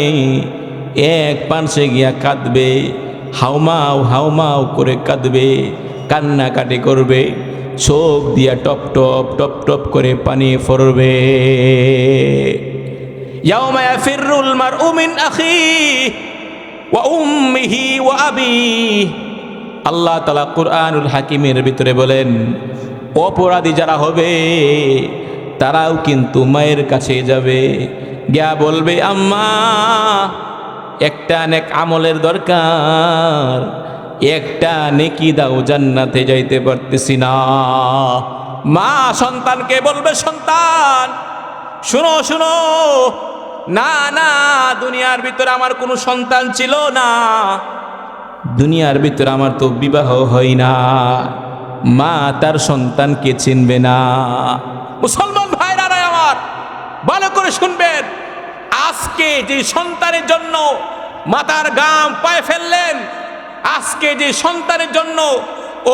এক পাশে গিয়া কাঁদবে, হাউমাউ হাউমাউ করে কাঁদবে, কান্নাকাটি করবে, চোখ দিয়া টপ টপ টপ টপ করে পানি পড়বে। ইয়াউমা ইয়াফিরুল মারউ মিন আখিহি ওয়া উম্মিহি ওয়া আবিহি। আল্লাহ তাআলা কুরআনুল হাকিমের ভিতরে বলেন অপরাধী যারা হবে তারাও কিন্তু মায়ের কাছে যাবে, গিয়া বলবে আম্মা একটা নেক আমলের দরকার, একটা নেকি দাও, জান্নাতে যাইতে পারতেছি না। মা সন্তানকে বলবে সন্তান শুনো শুনো, না না দুনিয়ার ভিতরে আমার কোনো সন্তান ছিল না, দুনিয়ার ভিতরে আমার তো বিবাহ হয় না। মা তার সন্তানকে চিনবে না। মুসলমান ভাইরা আমার ভালো করে শুনবেন, আজকে যে সন্তানের জন্য মাতার গাম পায়ে ফেললেন, আজকে যে সন্তানের জন্য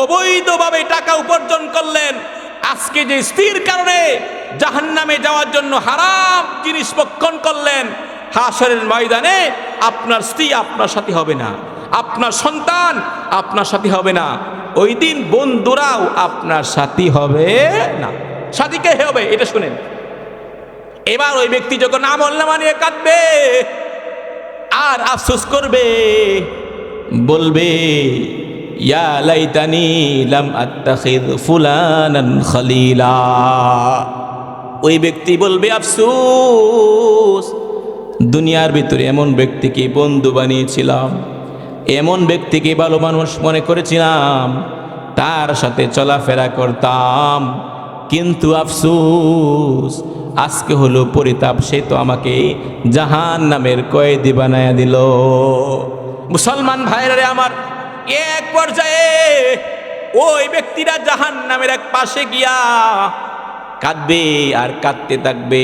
অবৈধভাবে টাকা উপার্জন করলেন, আজকে যে স্ত্রীর কারণে জাহান্নামে যাওয়ার জন্য হারাম জিনিস ভক্ষণ করলেন, হাশরের ময়দানে আপনার স্ত্রী আপনার সাথী হবে না, আপনার সন্তান আপনার সাথী হবে না, ওই দিন বন্ধুরাও আপনার সাথী হবে না। সাথী কে হবে এটা শুনেন। এবার ওই ব্যক্তি যখন আমলনামা নিয়ে কাঁদবে আর আফসোস করবে, বলবে ইয়া লাইতানি লাম আত্তাখিদ ফুলানান খলিলা। ওই ব্যক্তি বলবে আফসোস, দুনিয়ার ভিতরে এমন ব্যক্তিকে বন্ধু বানিয়েছিলাম, এমন ব্যক্তিকে ভালো মানুষ মনে করেছিলাম, তার সাথে চলাফেরা করতাম, কিন্তু আফসোস আজকে হলো পরিতাপ, সে তো আমাকে জাহান্নামের কয়েদি বানায়া দিল। মুসলমান ভাইরা আমার, এক পর্যায়ে ওই ব্যক্তিরা জাহান্নামের এক পাশে গিয়া কাঁদবে আর কাঁদতে থাকবে,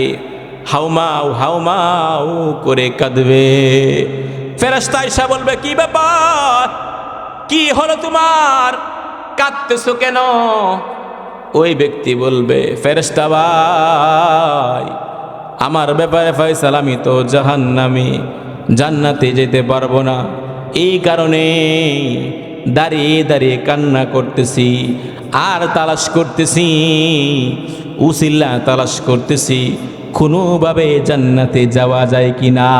হাউমাউ হাউমাউ করে কাঁদবে। ফেরেশতা আয়েশা বলবে কি ব্যাপার, কি হলো তোমার, কাঁদতেছো কেন? ওই ব্যক্তি বলবে ফেরেশতা ভাই আমার ব্যাপারে ফয়সালা, আমি তো জাহান্নামী, জান্নাতে যেতে পারবো না, এই কারণে দাঁড়িয়ে দাঁড়িয়ে কান্না করতেছি আর তালাশ করতেছি, উসিলা তালাশ করতেছি কোনোভাবে জান্নাতে যাওয়া যায় কিনা।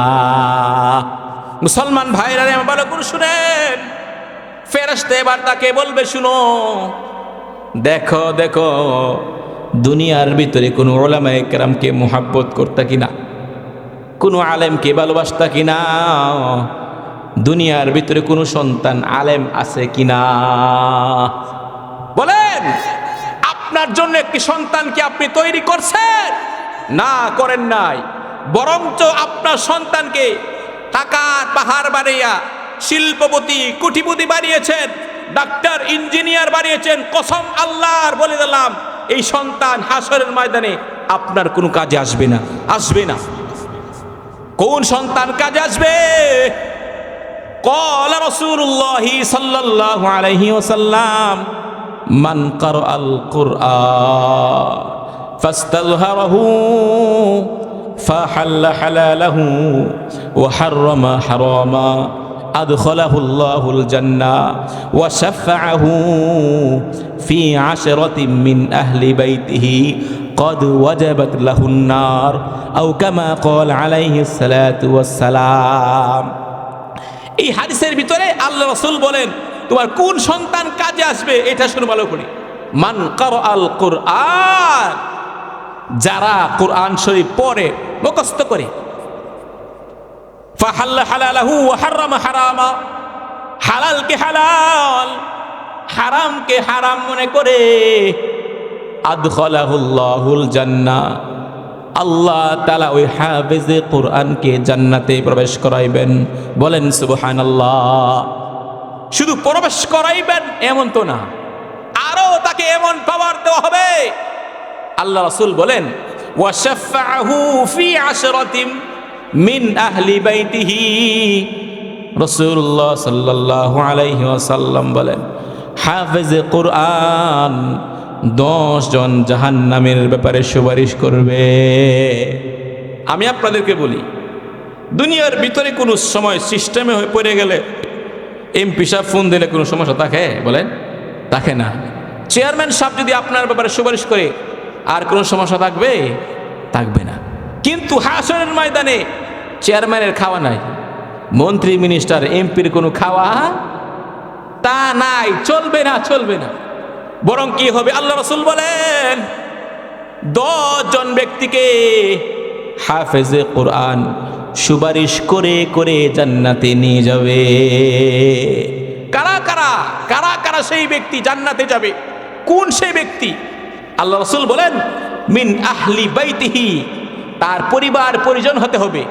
মুসলমান ভাইরা আমার ভালো করে শুনেন, ফেরেশতা এবার তাকে বলবে শুনো, দেখো দেখো দুনিয়ার ভিতরে কোনো উলামায়ে কেরামকে মুহাব্বত করতা কিনা, কোনো আলেমকে ভালোবাসতা কিনা, দুনিয়ার ভিতরে কোনো সন্তান আলেম আছে কিনা, বলেন আপনার জন্য একটি সন্তানকে আপনি তৈরি করছেন? না, করেন নাই, বরঞ্চ আপনার সন্তানকে টাকার পাহাড় বানাইয়া শিল্পপতি কোটিপতি বানিয়েছেন, ডাক্তার ইঞ্জিনিয়ার বানিয়েছেন, কসম আল্লাহর বলে দিলাম এই সন্তান হাসরের ময়দানে আপনার কোনো কাজে আসবে না, আসবে না। কোন সন্তান কাজে আসবে? قال رسول الله صلى الله عليه وسلم من قرأ القرآن فاستظهره فحل حلاله وحرم حراما أدخله الله الجنة وشفعه في 10 من أهل بيته قد وجبت له النار أو كما قال عليه الصلاة والسلام। এই হাদিসের ভিতরে আল্লাহ রাসূল বলেন তোমার কোন সন্তান কাজে আসবে এটা শুনে ভালো করে। মান কারাআল কুরআন, যারা কোরআন শরীফ পড়ে মুখস্থ করে, ফাহাল্লা হালালাহু ওয়া হারামা হারামা, হালালকে হালাল হারামকে হারাম মনে করে, আদখালাহুল্লাহুল জান্নাহ, আল্লাহ তাআলা ওই হাফেজে কোরআনকে জান্নাতে প্রবেশ করাইবেন। বলেন সুবহানাল্লাহ। শুধু প্রবেশ করাইবেন এমন তো না, আরো তাকে এমন পাওয়ার দেওয়া হবে। আল্লাহ রাসূল বলেন ওয়াশাফাহু ফি 10 মিন আহলি বাইতিহি, রাসূলুল্লাহ সাল্লাল্লাহু আলাইহি ওয়াসাল্লাম বলেন হাফেজে কোরআন 10 জন জাহান্নামের ব্যাপারে সুপারিশ করবে। আমি আপনাদেরকে বলি, দুনিয়ার ভিতরে কোনো সময় সিস্টেমে হয়ে পড়ে গেলে এমপি সাহেব ফোন দিলে কোনো সমস্যা থাকে? বলেন থাকে না। চেয়ারম্যান সাহেব যদি আপনার ব্যাপারে সুপারিশ করে আর কোনো সমস্যা থাকবে? থাকবে না। কিন্তু হাসরের ময়দানে চেয়ারম্যানের খাওয়া নাই, মন্ত্রী মিনিস্টার এমপির কোনো খাওয়া তা নাই, চলবে না, চলবে না। বরং কি হবে? আল্লাহ রাসূল বলেন 10 জন ব্যক্তিকে হাফেজে কোরআন সুপারিশ করে করে জান্নাতে নিয়ে যাবে। কারা কারা কারা কারা সেই ব্যক্তি জান্নাতে যাবে? কোন সেই ব্যক্তি? আল্লাহ রাসূল বলেন মিন আহলি বাইতিহি, তার পরিবার পরিজন হতে হবে।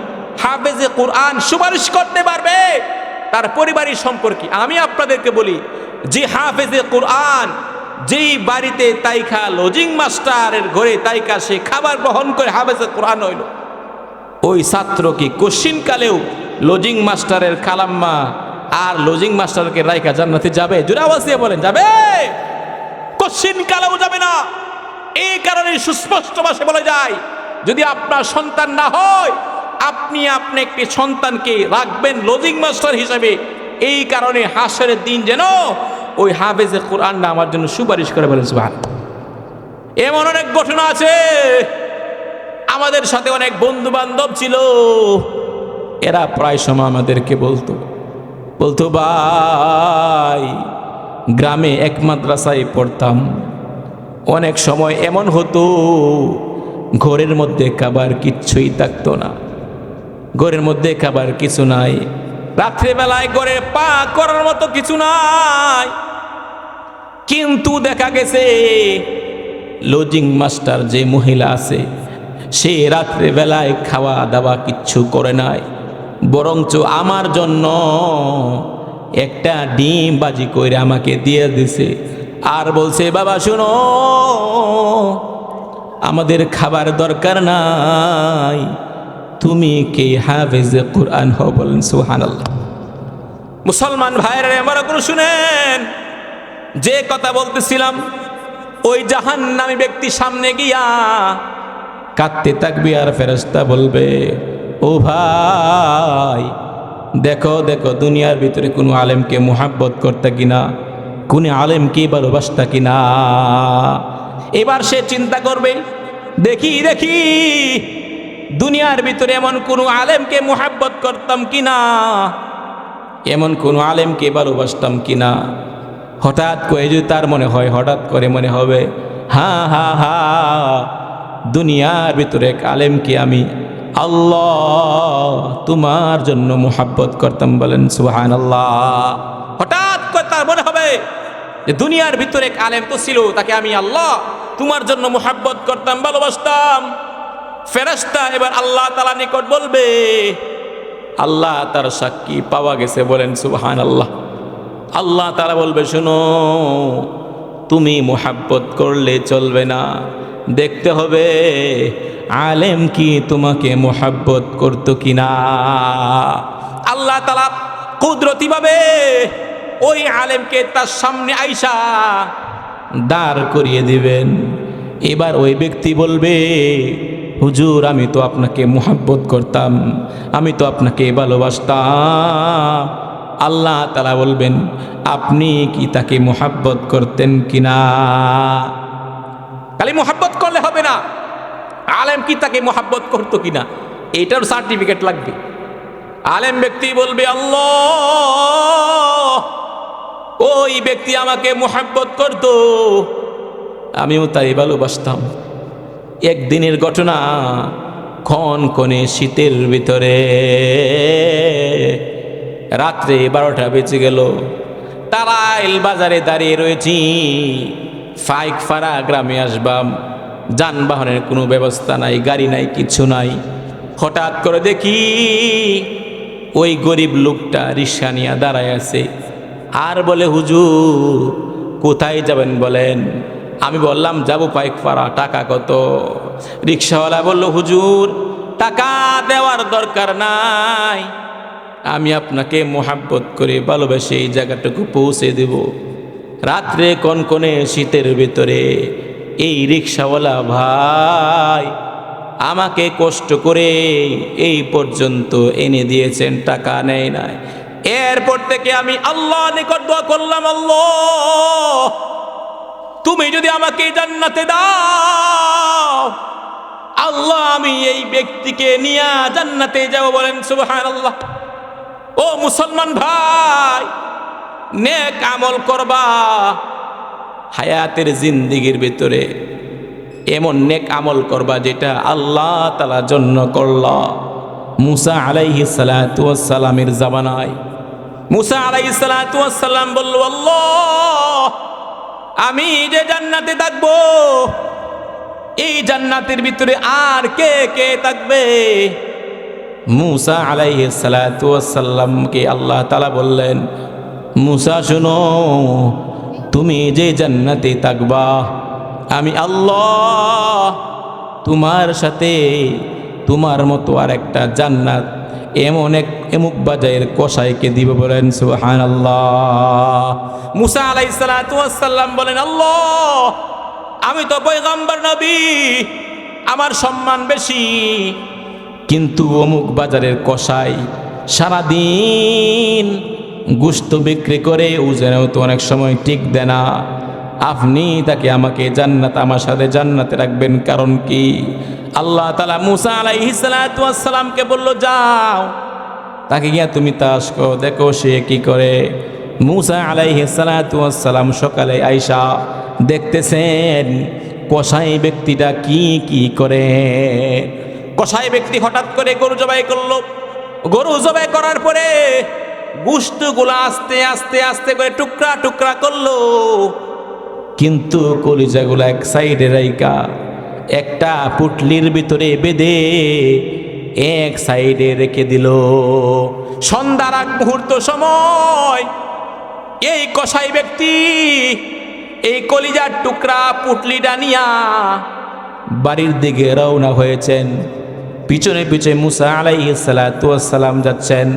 হাফেজে কোরআন সুপারিশ করতে পারবে তার পরিবারের সম্পর্কে। আমি আপনাদেরকে বলি, যে হাফেজে কোরআন যেই বাড়িতে তাইখা লজিং মাস্টারের ঘরে তাইকা সে খাবার গ্রহণ করে হাফেজে কোরআন হইল, ওই ছাত্র কি কোশ্চিন কালেও লজিং মাস্টারের খালাম্মা আর লজিং মাস্টারকে রাইখা জান্নাতে যাবে? জোরে আওয়াজ দিয়ে বলেন যাবে? কোশ্চিন কালেও যাবে না। এই কারণে সুস্পষ্ট ভাষায় বলা যায়, যদি আপনার সন্তান না হয় আপনি একটি সন্তানকে রাখবেন লজিং মাস্টার হিসেবে। এই কারণে হাসরের দিন যেন ওই হাফেজে কোরআনটা আমার জন্য সুপারিশ করে। বলেন সুবহানাল্লাহ। এমন অনেক ঘটনা আছে, আমাদের সাথে অনেক বন্ধু বান্ধব ছিল, এরা প্রায় সময় আমাদেরকে বলতো ভাই গ্রামে এক মাদ্রাসায় পড়তাম, অনেক সময় এমন হতো ঘরের মধ্যে খাবার কিচ্ছুই থাকতো না, ঘরের মধ্যে খাবার কিছু নাই, রাত্রেবেলায় ঘরে পা করার মতো কিছু নাই। কিন্তু দেখা গেছে লজিং মাস্টার যে মহিলা আছে সে রাত্রেবেলায় খাওয়া দাওয়া কিচ্ছু করে নাই, বরঞ্চ আমার জন্য একটা ডিম বাজি করে আমাকে দিয়ে দিছে আর বলছে বাবা শুনো আমাদের খাবার দরকার নাই, তুমি কে হাফেজে কোরআন হও। বলেন সুবহানাল্লাহ। মুসলমান ভাইরা আমার কোনো শুনেন, যে কথা বলতেছিলাম ওই জাহান্নামী ব্যক্তি সামনে গিয়া কাঁদতে থাকবে আর ফেরেশতা বলবে ও ভাই দেখো দেখো দুনিয়ার ভিতরে কোনো আলেমকে মুহাব্বত করতে কিনা, কোন আলেমকে ভালোবাসতা কিনা। এবার সে চিন্তা করবে দেখি দেখি দুনিয়ার ভিতরে এমন কোন আলেমকে মুহাব্বত করতাম কিনা, এমন কোন আলেমকে ভালোবাসতাম কিনা। হঠাৎ করে যদি তার মনে হয়, হঠাৎ করে মনে হবে হা হা হা দুনিয়ার ভিতরে এক আলেমকে আমি আল্লাহ তোমার জন্য মুহাব্বত করতাম। বলেন সুবহানাল্লাহ। হঠাৎ করে তার মনে হবে যে দুনিয়ার ভিতরে এক আলেম তো ছিল, তাকে আমি আল্লাহ তোমার জন্য মুহাব্বত করতাম, ভালোবাসতাম। ফেরেশতা এবার আল্লাহ তাআলা নিকট বলবে আল্লাহ তার সাক্ষী পাওয়া গেছে, বলেন সুবহানাল্লাহ। আল্লাহ তাআলা বলবে, শোনো, তুমি মুহাব্বত করলে চলবে না, দেখতে হবে আলেম কি তোমাকে মুহাব্বত করতো কিনা। আল্লাহ তাআলা কুদরতিভাবে ওই আলেমকে তার সামনে আইসা দাঁড় করিয়ে দিবেন। এবার ওই ব্যক্তি বলবে, হুজুর আমি তো আপনাকে মুহাব্বত করতাম, আমি তো আপনাকে ভালোবাসতাম। আল্লাহ তাআলা বলবেন, আপনি কি তাকে মুহাব্বত করতেন কিনা? খালি মুহাব্বত করলে হবে না, আলেম কি তাকে মুহাব্বত করতো কিনা এটার সার্টিফিকেট লাগবে। আলেম ব্যক্তি বলবে, আল্লাহ ওই ব্যক্তি আমাকে মুহাব্বত করতো, আমিও তাই ভালোবাসতাম। একদিনের ঘটনা, কনকনে শীতের ভিতরে রাত্রে 12টা বেজে গেল। তারাইল বাজারে দাঁড়িয়ে রয়েছি, ফাইকফাড়া গ্রামে আসবাম, যানবাহনের কোনো ব্যবস্থা নাই, গাড়ি নাই, কিছু নাই। হঠাৎ করে দেখি ওই গরিব লোকটা রিক্সা নিয়ে দাঁড়ায় আছে, আর বলে, হুজুর কোথায় যাবেন বলেন? আমি বললাম, যাবো পাইকপাড়া, টাকা কত? রিক্সাওয়ালা বলল, হুজুর টাকা দেওয়ার দরকার নাই, আমি আপনাকে মোহাব্বত করে ভালোবেসে এই জায়গাটুকু পৌঁছে দেব। রাত্রে কনকনে শীতের ভিতরে এই রিক্সাওয়ালা ভাই আমাকে কষ্ট করে এই পর্যন্ত এনে দিয়েছেন, টাকা নেয় নাই। এরপর থেকে আমি আল্লাহ নিকট দোয়া করলাম, আল্লাহ তুমি যদি আমাকে জান্নাতে দাও, আল্লাহ আমি এই ব্যক্তিকে নিয়ে জান্নাতে যাব, বলেন সুবহানাল্লাহ। ও মুসলমান ভাই, নেক আমল করবা, হায়াতের জিন্দিগির ভিতরে এমন নেক আমল করবা যেটা আল্লাহ তাআলার জন্য করলা। মুসা আলাইহিস সালাতু ওয়াস সালামের জামানায় মুসা আলাইহিস সালাতু ওয়াস সালাম বলল, আল্লাহ আমি যে জান্নাতে থাকবো, এই জান্নাতের ভিতরে আর কে কে থাকবে? মুসা আলাইহিস সালাতু ওয়াস সালামকে আল্লাহ তাআলা বললেন, মুসা শোনো, তুমি যে জান্নাতে থাকবা, আমি আল্লাহ তোমার সাথে তোমার মতো আর একটা জান্নাত এমন এক এমুক বাজারের কসাইকে দিব, বলেন সুবহানাল্লাহ। মুসা আলাইহিস সালাতু ওয়াস সালাম বলেন, আল্লাহ আমি তো পয়গম্বর নবী, আমার সম্মান বেশি, কিন্তু অমুক বাজারের কসাই সারাদিন গোশত বিক্রি করে, ওজনেও তো অনেক সময় ঠিক দেয় না, আপনি তাকে আমাকে জান্নাত আমার সাথে জান্নাতে রাখবেন, কারণ কি? আল্লাহ তাআলা মুসা আলাইহিস সালাতু ওয়াস সালামকে বলল, যাও তাকে গিয়া তুমি তাস করো, দেখো সে কি করে। মুসা আলাইহিস সালাতু ওয়াস সালাম সকালে আইসা দেখতেছেন কসাই ব্যক্তিটা কি কি করে। কসাই ব্যক্তি হঠাৎ করে গরু জবাই করলো। গরু জবাই করার পরে গোশতগুলো আস্তে আস্তে আস্তে করে টুকরা টুকরা করলো, কিন্তু কলিজাগুলো এক সাইডে রাইকা একটা পুটলির ভিতরে বেঁধে এক সাইডে রেখে দিল। সন্ধ্যার আগ মুহূর্ত সময় এই কসাই ব্যক্তি এই কলিজার টুকরা পুটলিটা নিয়া বাড়ির দিকে রওনা হয়েছেন। পিছনে পিছনে মুসা আলাইহিস সালাতু ওয়াস সালাম যাচ্ছেন।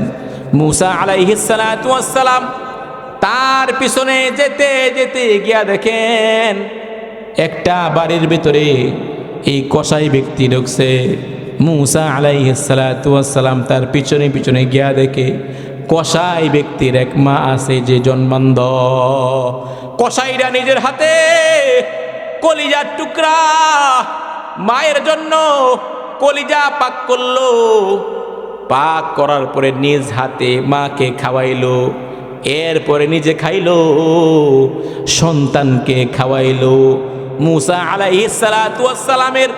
মুসা আলাইহিস সালাতু ওয়াস সালাম তার পিছনে যেতে যেতে গিয়া দেখেন একটা বাড়ির ভিতরে এই কসাই ব্যক্তি ঢুকছে। মুসা আলাইহিস সালাতু ওয়াস সালাম তার পিছনে পিছনে গিয়া দেখে কসাই ব্যক্তির এক মা আছে যে জন্মান্ধ। কসাইরা নিজের হাতে কলিজার টুকরা মায়ের জন্য কলিজা পাক করলো। পাক করার পরে নিজ হাতে মাকে খাওয়াইলো, এরপরে নিজে খাইলো, সন্তানকে খাওয়াইলো। মুসা আলাইহিস সালাতু ওয়াস সালামের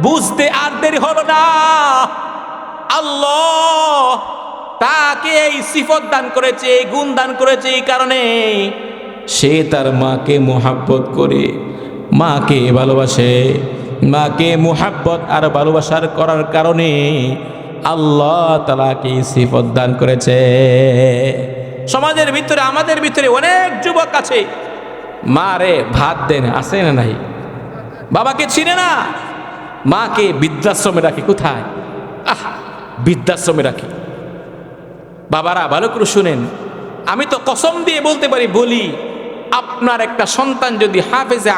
বুঝতে আর দেরি হলো না। আল্লাহ তাকে এই সিফত দান করেছে, এই গুণ দান করেছে, এই কারণে সে তার মাকে মুহাব্বত করে, মাকে ভালোবাসে। মাকে মুহাব্বত আর ভালোবাসার করার কারণে আল্লাহ তাআলাকে সিফত দান করেছে। সমাজের ভিতরে আমাদের ভিতরে অনেক যুবক আছে, মা রে ভাত দেন, আছে না নাই? বাবাকে চিনে না, মাকে বৃদ্ধাশ্রমে রাখি। কোথায়? বৃদ্ধাশ্রমে রাখি। বাবারা ভালো করে শুনেন, আমি তো কসম দিয়ে বলতে পারি, বলি আপনার একটা সন্তান যদি হাফেজে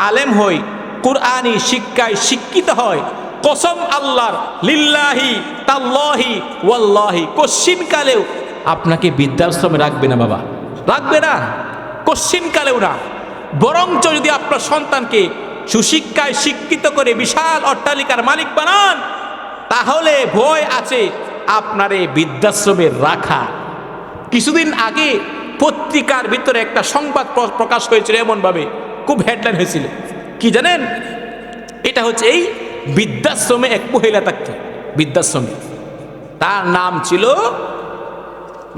আলেম হয়, কুরআনি শিক্ষায় শিক্ষিত হয়, কসম আল্লাহর, লিল্লাহি তাল্লাহি ওয়াল্লাহি, কশ্চিন কালেও আপনাকে বৃদ্ধাশ্রমে রাখবে না বাবা, রাখবে না, কশ্চিন কালেও না। বরঞ্চ যদি আপনার সন্তানকে সুশিক্ষায় শিক্ষিত করে বিশাল অট্টালিকার মালিক বানান, তাহলে ভয় আছে আপনার এই বৃদ্ধাশ্রমে রাখা। কিছুদিন আগে পত্রিকার ভিতরে একটা সংবাদ প্রকাশ হয়েছিল, এমনভাবে খুব হেডলাইন হয়েছিল, কি জানেন? এটা হচ্ছে এই বৃদ্ধাশ্রমে এক মহিলা থাকত, বৃদ্ধাশ্রমে, তার নাম ছিল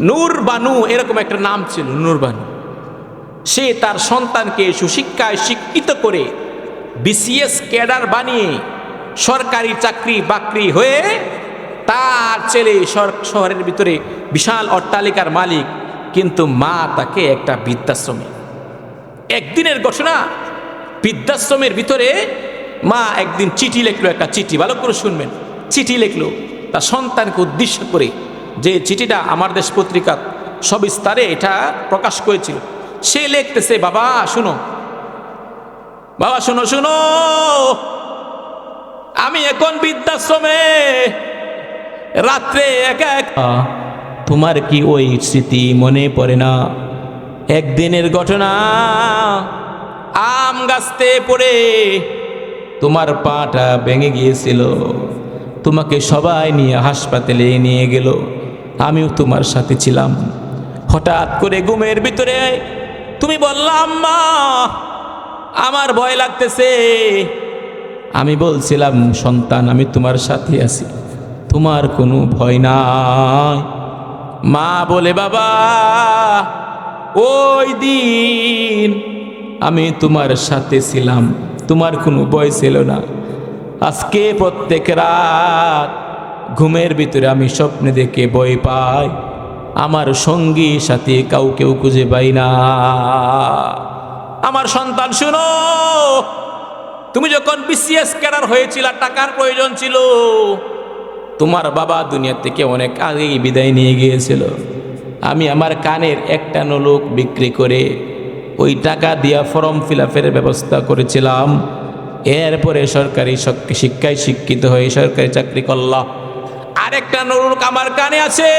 নূর বানু, এরকম একটা নাম ছিল, নূর বানু। সে তার সন্তানকে সুশিক্ষায় শিক্ষিত করে বিসিএস ক্যাডার বানিয়ে সরকারি চাকরি বাকরি হয়ে তার ছেলে শহরের ভিতরে বিশাল অট্টালিকার মালিক, কিন্তু মা তাকে একটা বৃদ্ধাশ্রমে। একদিনের ঘটনা, বৃদ্ধাশ্রমের ভিতরে মা একদিন চিঠি লিখলো, একটা চিঠি, ভালো করে শুনবেন, চিঠি লিখলো তার সন্তানকে উদ্দেশ্য করে, যে চিঠিটা আমার দেশ পত্রিকা সবিস্তারে এটা প্রকাশ করেছিল। সে লিখতেছে, বাবা শুনো, বাবা শুনো শুনো, আমি এখন বৃদ্ধাশ্রমে, রাত্রে একা একা, তোমার কি ওই স্মৃতি মনে পড়ে না? একদিনের ঘটনা, আম গাছতে পড়ে তোমার পাটা ভেঙে গিয়েছিল, তোমাকে সবাই নিয়ে হাসপাতালে নিয়ে গেল, আমিও তোমার সাথে ছিলাম। হঠাৎ করে ঘুমের ভিতরে তুমি বললাম, মা আমার ভয় লাগতেছে। আমি বলছিলাম, সন্তান আমি তোমার সাথে আছি, তোমার কোনো ভয় নাই। মা বলে, বাবা ওই দিন আমি তোমার সাথে ছিলাম, তোমার কোনো ভয় ছিল না। আজকে প্রত্যেক রাত ঘুমের ভিতরে আমি স্বপ্নে দেখে ভয় পাই, আমার সঙ্গী সাথে কাউকেও খুঁজে পাই না। আমার সন্তান শুনো, তুমি যখন বিসিএস ক্যাডার হয়েছিল, টাকার প্রয়োজন ছিল, তোমার বাবা দুনিয়া থেকে অনেক আগেই বিদায় নিয়ে গিয়েছিল। আমি আমার কানের একটা নলুক বিক্রি করে ওই টাকা দিয়া ফর্ম ফিল আপের ব্যবস্থা করেছিলাম। এরপরে সরকারি শিক্ষায় শিক্ষিত হয়ে সরকারি চাকরি করলাম। আরেকটা নলুক আমার কানে আছে।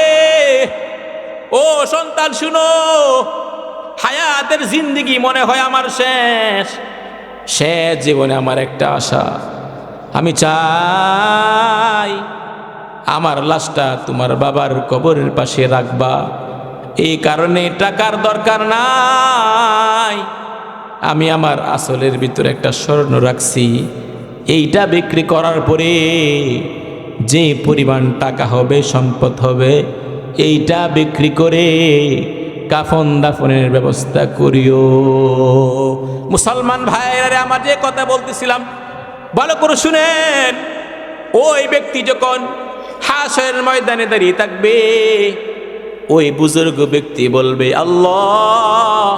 ও সন্তান শুনো, হায়াতের জিন্দিগি মনে হয় আমার শেষ জীবনে আমার একটা আশা, আমি চাই আমার লাশটা তোমার বাবার কবরের পাশে রাখবা। এই কারণে টাকার দরকার নাই, আমি আমার আসলের ভিতরে একটা স্বর্ণ রাখছি, এইটা বিক্রি করার পরে যে পরিমাণ টাকা হবে, সম্পদ হবে, এইটা বিক্রি করে কাফন দাফনের ব্যবস্থা করিও। মুসলমান ভাইয়েরা, আমার যে কথা বলতেছিলাম ভালো করে শুনেন। ওই ব্যক্তি যখন হাসরের ময়দানে দাঁড়িয়ে থাকবে, ওই বুজুর্গ ব্যক্তি বলবে, আল্লাহ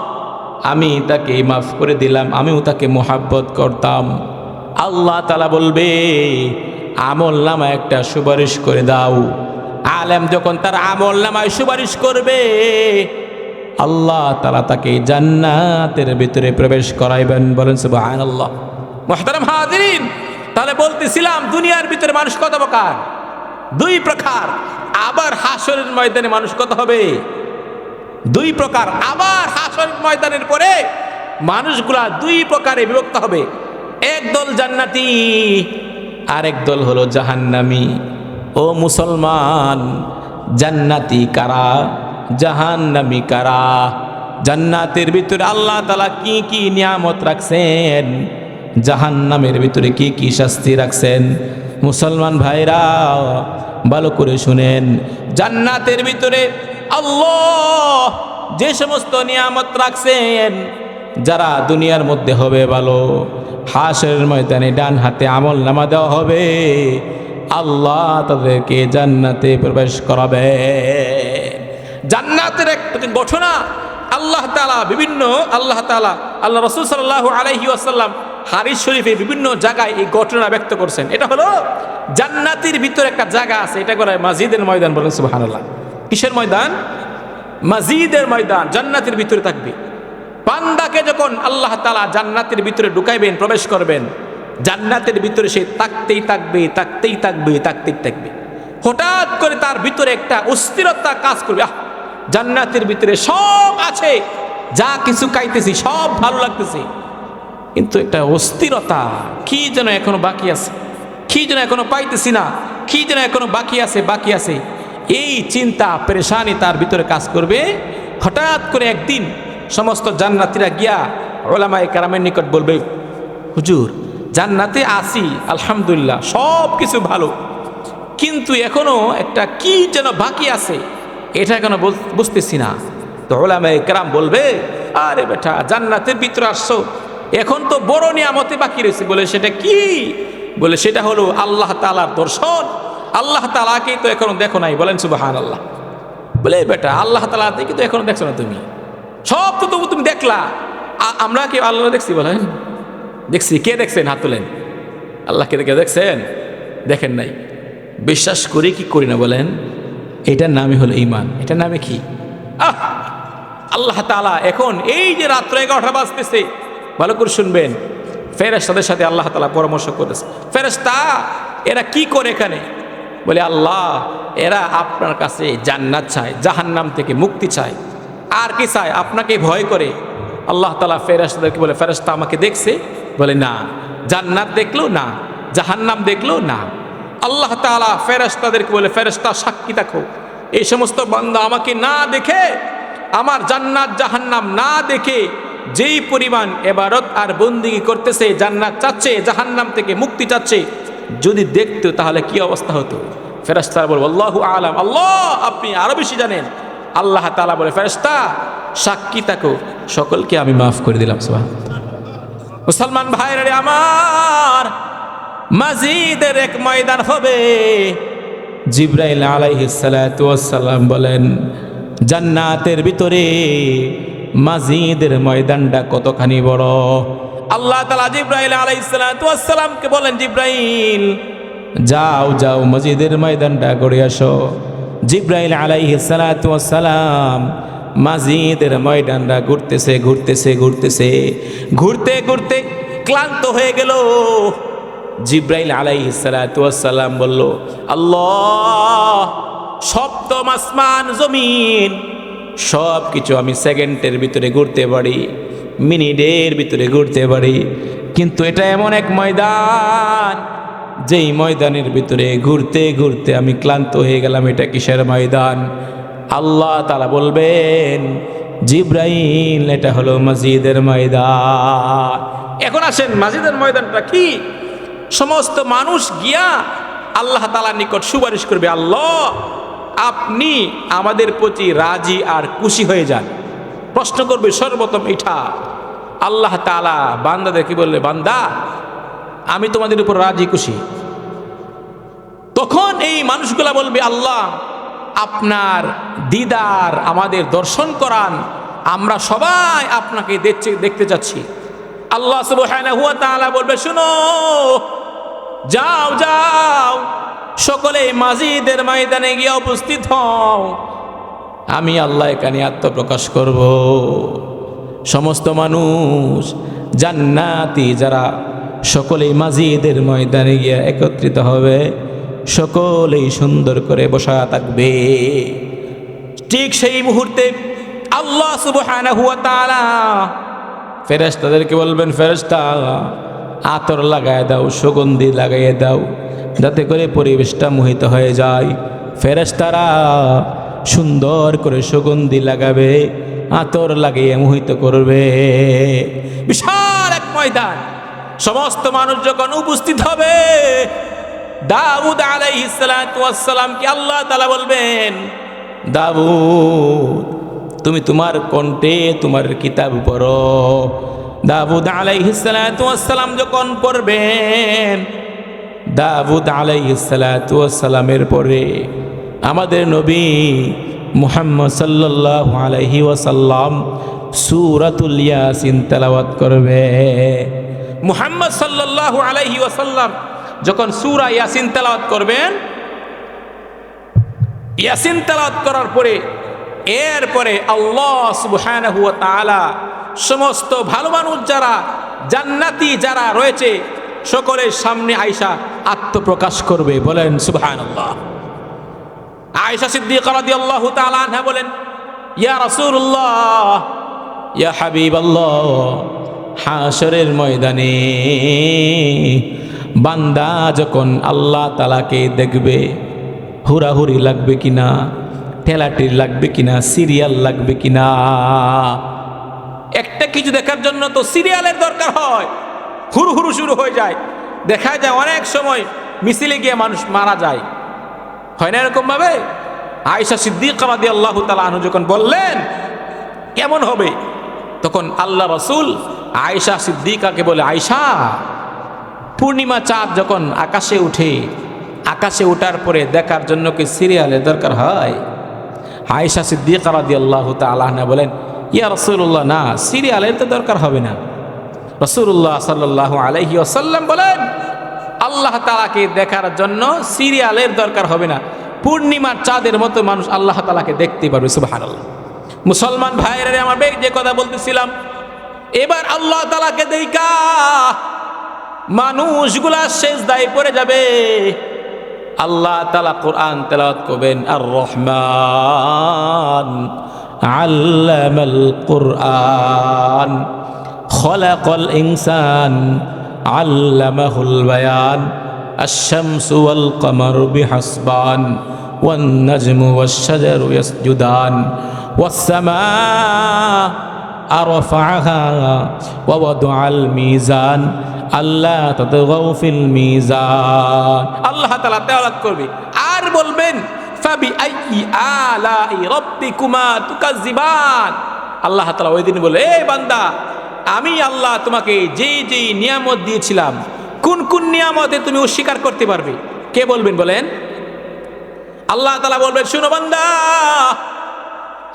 আমি তাকে মাফ করে দিলাম, আমিও তাকে মোহাব্বত করতাম। আল্লাহ তাআলা বলবে, আমল নামায় একটা সুপারিশ করে দাও। আলেম যখন তার আমল নামায় সুপারিশ করবে, আল্লাহ তাআলা তাকে জান্নাতের ভিতরে প্রবেশ করাইবেন। বলেন সুবহানাল্লাহ। মুহতারাম হাজিরিন, তাহলে বলতেছিলাম দুনিয়ার ভিতরে মানুষ কত প্রকার? দুই প্রকার। আবার হাসরের ময়দানে মানুষ কত হবে? দুই প্রকার। আবার হাসরের ময়দানের পরে মানুষগুলা দুই প্রকারে বিভক্ত হবে। এক দল জান্নাতি, আরেক দল হলো জাহান্নামী। ও মুসলমান, জান্নাতি কারা, জাহান্নামী কারা? জান্নাতের ভিতরে আল্লাহ তাআলা কি কি নিয়ামত রাখছেন, জাহান্নামের ভিতরে কি কি শাস্তি রাখছেন? মুসলমান ভাইরা ভালো করে শুনেন। জান্নাতের ভিতরে আল্লাহ যে সমস্ত নিয়ামত রাখছেন, যারা দুনিয়ার মধ্যে হবে ভালো, হাসরের ময়দানে ডান হাতে আমল নামা দেওয়া হবে। আল্লাহ তাদেরকে জান্নাতে প্রবেশ করাবে। জান্নাতের এক ঘটনা আল্লাহ তাআলা আল্লাহ রাসূল সাল্লাল্লাহু আলাইহি ওয়াসাল্লাম হাদিস শরীফে বিভিন্ন জায়গায় এই ঘটনা ব্যক্ত করছেন। এটা হলো জান্নাতের ভিতরে একটা জায়গা আছে, এটা করে মাজিদের ময়দান। বলেন সুবহানাল্লাহ। কিসের ময়দান? মাজিদের ময়দান। জান্নাতের ভিতরে থাকবে। বান্দাকে যখন আল্লাহ তাআলা জান্নাতের ভিতরে ঢুকাইবেন, প্রবেশ করবেন, জান্নাতের ভিতরে সে থাকতেই থাকবে। হঠাৎ করে তার ভিতরে একটা অস্থিরতা কাজ করবে। জান্নাতের ভিতরে সব আছে, যা কিছু খাইতেছি সব ভালো লাগতেছে, কিন্তু একটা অস্থিরতা, কি যেন এখনো বাকি আছে, কি যেন এখনো পাইতেছি না, কি যেন এখনো বাকি আছে। এই চিন্তা পেরেশানি তার ভিতরে কাজ করবে। হঠাৎ করে একদিন সমস্ত জান্নাতীরা গিয়া উলামায়ে কেরামের নিকট বলবে, হুজুর জান্নাতে আসি আলহামদুলিল্লাহ, সব কিছু ভালো, কিন্তু এখনো একটা কি যেন বাকি আছে, এটা এখনো বুঝতেছি না। তো উলামায়ে কেরাম বলবে, আরে বেটা, জান্নাতের ভিতরে আসছো, এখন তো বড় নিয়ামতে বাকি রয়েছে। বলে সেটা কি? বলে সেটা হলো আল্লাহ তাআলার দর্শন। আল্লাহ তাআলাকেই তো এখনো দেখো নাই। বলেন সুবহানাল্লাহ। বলে বেটা, আল্লাহ তাআলাকে তো এখনো দেখছো না তুমি, সব তো তবু তুমি দেখলা, আমরা কি আল্লাহ দেখছি? বলেন দেখছি। কে দেখছেন? হাত তোলেন। আল্লাহকে দেখছেন? দেখেন নাই। বিশ্বাস করি কি করি না বলেন? এটার নামই হলো ঈমান। এটার নামে কি? আল্লাহ তাআলা এখন এই যে রাত্র 11টা বাজতেছে, ভালো করে শুনবেন, ফেরেশতাদের সাথে আল্লাহ তাআলা পরামর্শ করতেছে। ফেরেশতা এরা কি করে এখানে? বলে আল্লাহ, এরা আপনার কাছে জান্নাত চায়, জাহান্নাম থেকে মুক্তি চায়, আর কি চায়? আপনাকে ভয় করে। আল্লাহ তাআলা ফেরেশতাদেরকে বলে, ফেরেশতা আমাকে দেখছে? বলে না। জান্নাত দেখলো? না। জাহান্নাম দেখলো? না। আল্লাহ তাআলা ফেরেশতাদেরকে বলে, ফেরেশতা সাক্ষী থাকো, এই সমস্ত বান্দা আমাকে না দেখে, আমার জান্নাত জাহান্নাম না দেখে যেই পরিমাণ ইবাদত আর বন্দেগী করতেছে, জান্নাত চাচ্ছে, জাহান্নাম থেকে মুক্তি চাচ্ছে, যদি দেখতো তাহলে কি অবস্থা হতো? ফেরেশতারা বলে, আল্লাহু আলাম, আল্লাহ আপনি আরো বেশি জানেন। আল্লাহ তাআলা বলে, ফেরেশতা সাক্ষী থাকো, সকলকে আমি মাফ করে দিলাম। সুবহানাল্লাহ। মুসলমান ভাইরা আমার, মাজিদের এক ময়দান হবে। জিবরাইল আলাইহিস সালাতু ওয়াস সালাম বলেন, জান্নাতের ভিতরে মাজিদের ময়দানটা কতখানি বড়। আল্লাহ তাআলা জিবরাইল আলাইহিস সালাতু ওয়াস সালামকে বলেন, জিবরাইল যাও মসজিদের ময়দানটা ঘুরে আসো। জিবরাইল আলাইহিস সালাতু ওয়াস সালাম মসজিদের ময়দানটা ঘুরতে ক্লান্ত হয়ে গেল। জিবরাইল আলাইহিস সালাতু ওয়াস সালাম বলল, আল্লাহ, সপ্তম আসমান জমিন সব কিছু আমি সেকেন্ডের ভিতরে ঘুরতে পারি, মিনিটের ভিতরে ঘুরতে পারি, কিন্তু এটা এমন এক ময়দান, যেই ময়দানের ভিতরে ঘুরতে আমি ক্লান্ত হয়ে গেলাম। এটা কিসের ময়দান? আল্লাহ তাআলা বলবেন, জিবরাইল এটা হলো মসজিদের ময়দান। এখন আসেন, মসজিদের ময়দানটা কি? সমস্ত মানুষ গিয়া আল্লাহ তাআলার নিকট সুপারিশ করবে, আল্লাহ আপনি আমাদের প্রতি রাজি আর খুশি হয়ে যান। প্রশ্ন করবে সর্বপ্রথম এটা। আল্লাহ তাআলা বান্দাদেরকে বললে, বান্দা আমি তোমাদের উপর রাজি খুশি। তখন এই মানুষগুলা বলবে, আল্লাহ আপনার দিদার আমাদের দর্শন করান, আমরা সবাই আপনাকে দেখতে যাচ্ছি। আল্লাহ সুবহানাহু ওয়া তাআলা বলবে, শুনো, যাও সকলে মাজিদের ময়দানে গিয়ে উপস্থিত হও, আমি আল্লাহ এখানে আত্মপ্রকাশ করব। সমস্ত মানুষ জান্নাতি যারা সকলেই মাজিদের ময়দানে গিয়ে একত্রিত হবে, সকলেই সুন্দর করে বসা থাকবে। ঠিক সেই মুহূর্তে আল্লাহ সুবহানাহু ওয়া তাআলা ফেরেশতাদেরকে বলবেন, ফেরেশতা আতর লাগায় দাও, সুগন্ধি লাগাইয়ে দাও, যাতে করে পরিবেশটা মোহিত হয়ে যায়। ফেরেশতারা সুন্দর করে সুগন্ধি লাগাবে, আতর লাগিয়ে মোহিত করবে। বিশাল এক ময়দান, সমস্ত মানুষ যখন উপস্থিত হবে, দাউদ আলাইহিস সালাতু ওয়াস সালামকে আল্লাহ তাআলা বলবেন, দাউদ তুমি তোমার কণ্ঠে তোমার কিতাব পড়ো। দাউদ আলাইহিস সালাতু ওয়াস সালাম যখন পড়বেন, দাউদ আলাইহিস সালাতু ওয়াস সালামের পরে আমাদের নবী মুহাম্মদ সাল্লাল্লাহু আলাইহি ওয়াসাল্লাম সূরাতুল ইয়াসিন তেলাওয়াত করবে। মুহাম্মদ সাল্লাল্লাহু আলাইহি ওয়াসাল্লাম যখন সূরা ইয়াসিন তেলাওয়াত করবেন, ইয়াসিন তেলাওয়াত করার পরে এরপরে আল্লাহ সুবহানাহু ওয়া তাআলা সমস্ত ভালো মানুষ যারা জান্নাতি যারা রয়েছে সকলের সামনে আয়েশা আত্মপ্রকাশ করবে। বলেন সুবহানাল্লাহ। আয়েশা সিদ্দিকা রাদিয়াল্লাহু তাআলা আনহা বলেন, ইয়া রাসূলুল্লাহ, ইয়া হাবিবাল্লাহ, হাশরের ময়দানে বান্দা যখন আল্লাহ তাআলাকে দেখবে, হুড়াহুড়ি লাগবে কিনা, ঠেলাঠেলি লাগবে কিনা, সিরিয়াল লাগবে কিনা? একটা কিছু দেখার জন্য তো সিরিয়ালের দরকার হয়, হুড়ু হুড়ু শুরু হয়ে যায়। দেখা যায় অনেক সময় মিছিলে গিয়ে মানুষ মারা যায়, হয় না এরকম ভাবে? আয়েশা সিদ্দিকা রাদিয়াল্লাহু তাআলা আনহা যখন বললেন কেমন হবে, তখন আল্লাহ রাসূল আয়েশা সিদ্দিকাকে বলে, আয়েশা, পূর্ণিমা চাঁদ যখন আকাশে উঠে, আকাশে ওঠার পরে দেখার জন্য কি সিরিয়ালের দরকার হয়? আয়েশা সিদ্দিকা রাদিয়াল্লাহু তাআলা আনহা বলেন, ইয়া রাসূলুল্লাহ, না, সিরিয়ালের তো দরকার হবে না। রাসূলুল্লাহ সাল্লাল্লাহু আলাইহি ওয়াসাল্লাম বলেন, আল্লাহ তাআলাকে দেখার জন্য সিরিয়ালের দরকার হবে না, পূর্ণিমার চাঁদের মতো মানুষ আল্লাহ তাআলাকে দেখতে পারবে। সুবহানাল্লাহ। মুসলমান ভাইরা আমার যে কথা বলতেছিলাম, এবার আল্লাহ তাআলাকে দেখা মানুষগুলা সিজদায় পড়ে যাবে। আল্লাহ তাআলা কোরআন তেলাওয়াত করবেন, আর রহমান আল্লামাল কোরআন খলাকাল ইনসান আল্লামাহুল বায়ান আশ-শামসু ওয়াল কমারু বিহাসবান ওয়ান নাজমু ওয়াশ-শাজারু ইয়াসজুদান ওয়াস-সামাআ রাফা'আহা ওয়া ওয়াদা'আল মিজান আল্লাহ তাতগাউ ফিল মিজান। আল্লাহ তাআলা তেলাওয়াত করবে আর বলবেন, ফাবি আইয়ি আলাই রাব্বিকুমা তুকাজ্জিবান। আল্লাহ তাআলা ওই দিন বলে, এ বান্দা, আমি আল্লাহ তোমাকে যেই যেই নিয়ামত দিয়েছিলাম, কোন কোন নিয়ামতে তুমি অস্বীকার করতে পারবে? কে বলবেন বলেন? আল্লাহ তাআলা বলবেন, শুনো বান্দা,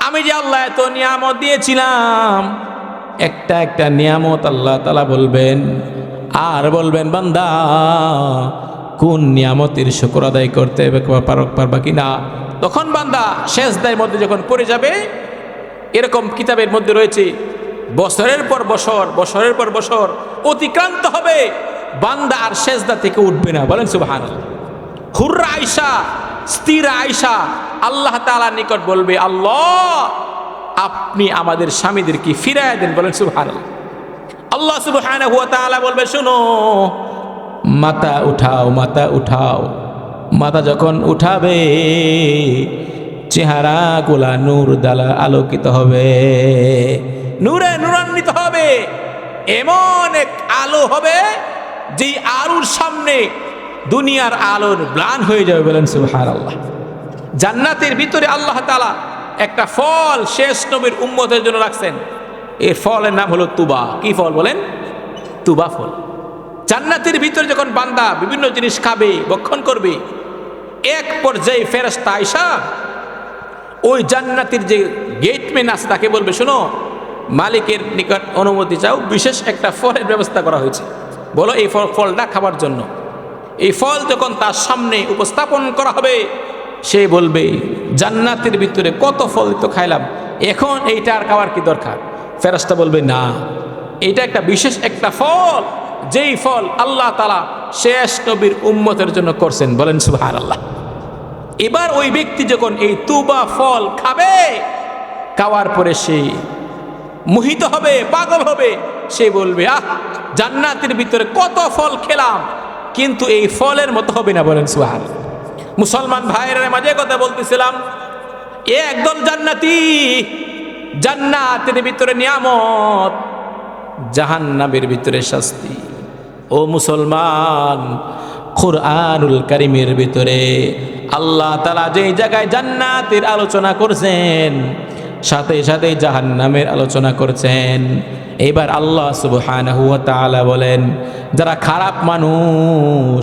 আমি যে আল্লাহ এত নিয়ামত দিয়েছিলাম, একটা একটা নিয়ামত আল্লাহ তাআলা বলবেন আর বলবেন, বান্দা, কোন নিয়ামতের শুকর আদায় করতে পারবা কিনা? তখন বান্দা সেজদার মধ্যে যখন পড়ে যাবে, এরকম কিতাবের মধ্যে রয়েছে, বছরের পর বছর, বছরের পর বছর অতিক্রান্ত হবে, বান্দা আর সেজদা থেকে উঠবে না। বলেন সুবহানাল্লাহ। হুররা আয়েশা, স্থির আয়েশা আল্লাহ তাআলার নিকট বলবে, আল্লাহ, আপনি আমাদের স্বামীদেরকে ফিরাইয়া দেন। বলেন সুবহানাল্লাহ। আল্লাহ সুবহানাহু ওয়া তাআলা বলবে, শোনো, মাথা উঠাও, মাথা উঠাও। মাথা যখন উঠাবে, চেহারা গোলা নূর দ্বারা আলোকিত হবে, নূরে নূরান্বিত হবে। এমন এক আলো হবে যেই আলোর সামনে দুনিয়ার আলোর ম্লান হয়ে যাবে। বলেন সুবহানাল্লাহ। জান্নাতের ভিতরে আল্লাহ তাআলা একটা ফল শেষ নবীর উম্মতের জন্য রাখছেন। এর ফলের নাম হলো তুবা। কি ফল বলেন? তুবা ফল। জান্নাতের ভিতরে যখন বান্দা বিভিন্ন জিনিস খাবে, ভক্ষণ করবে, এক পর্যায়ে ফেরেশতা আয়েশা ওই জান্নাতের যে গেটম্যান আছে তাকে বলবে, শোনো, মালিকের নিকট অনুমতি চাও, বিশেষ একটা ফলের ব্যবস্থা করা হয়েছে, বলো এই ফলটা খাবার জন্য। এই ফল যখন তার সামনে উপস্থাপন করা হবে, সে বলবে, জান্নাতের ভিতরে কত ফল তো খাইলাম, এখন এইটা আর খাওয়ার কি দরকার? ফেরেশতা বলবে, না, এটা একটা বিশেষ একটা ফল, যেই ফল আল্লাহ তাআলা শেষ নবীর উম্মতের জন্য করছেন। বলেন সুবহানাল্লাহ। এবার ওই ব্যক্তি যখন এই তুবা ফল খাবে, খাওয়ার পরে সে মোহিত হবে, পাগল হবে। সে বলবে, আহ, জান্নাতের ভিতরে কত ফল খেলাম, কিন্তু এই ফলের মতো হবে না। বলেন সুবহানাল্লাহ। মুসলমান ভাইয়ের মাঝে কথা বলতেছিলাম, একদল জান্নাতি, জান্নাতের ভিতরে নিয়ামত, জাহান্নামের ভিতরে শাস্তি। ও মুসলমান, কুরআনুল কারীমের ভিতরে আল্লাহ তাআলা যেই জায়গায় জান্নাতের আলোচনা করছেন, সাথে সাথে জাহান্নামের আলোচনা করছেন। এবার আল্লাহ সুবহানাহু ওয়া তাআলা বলেন, যারা খারাপ মানুষ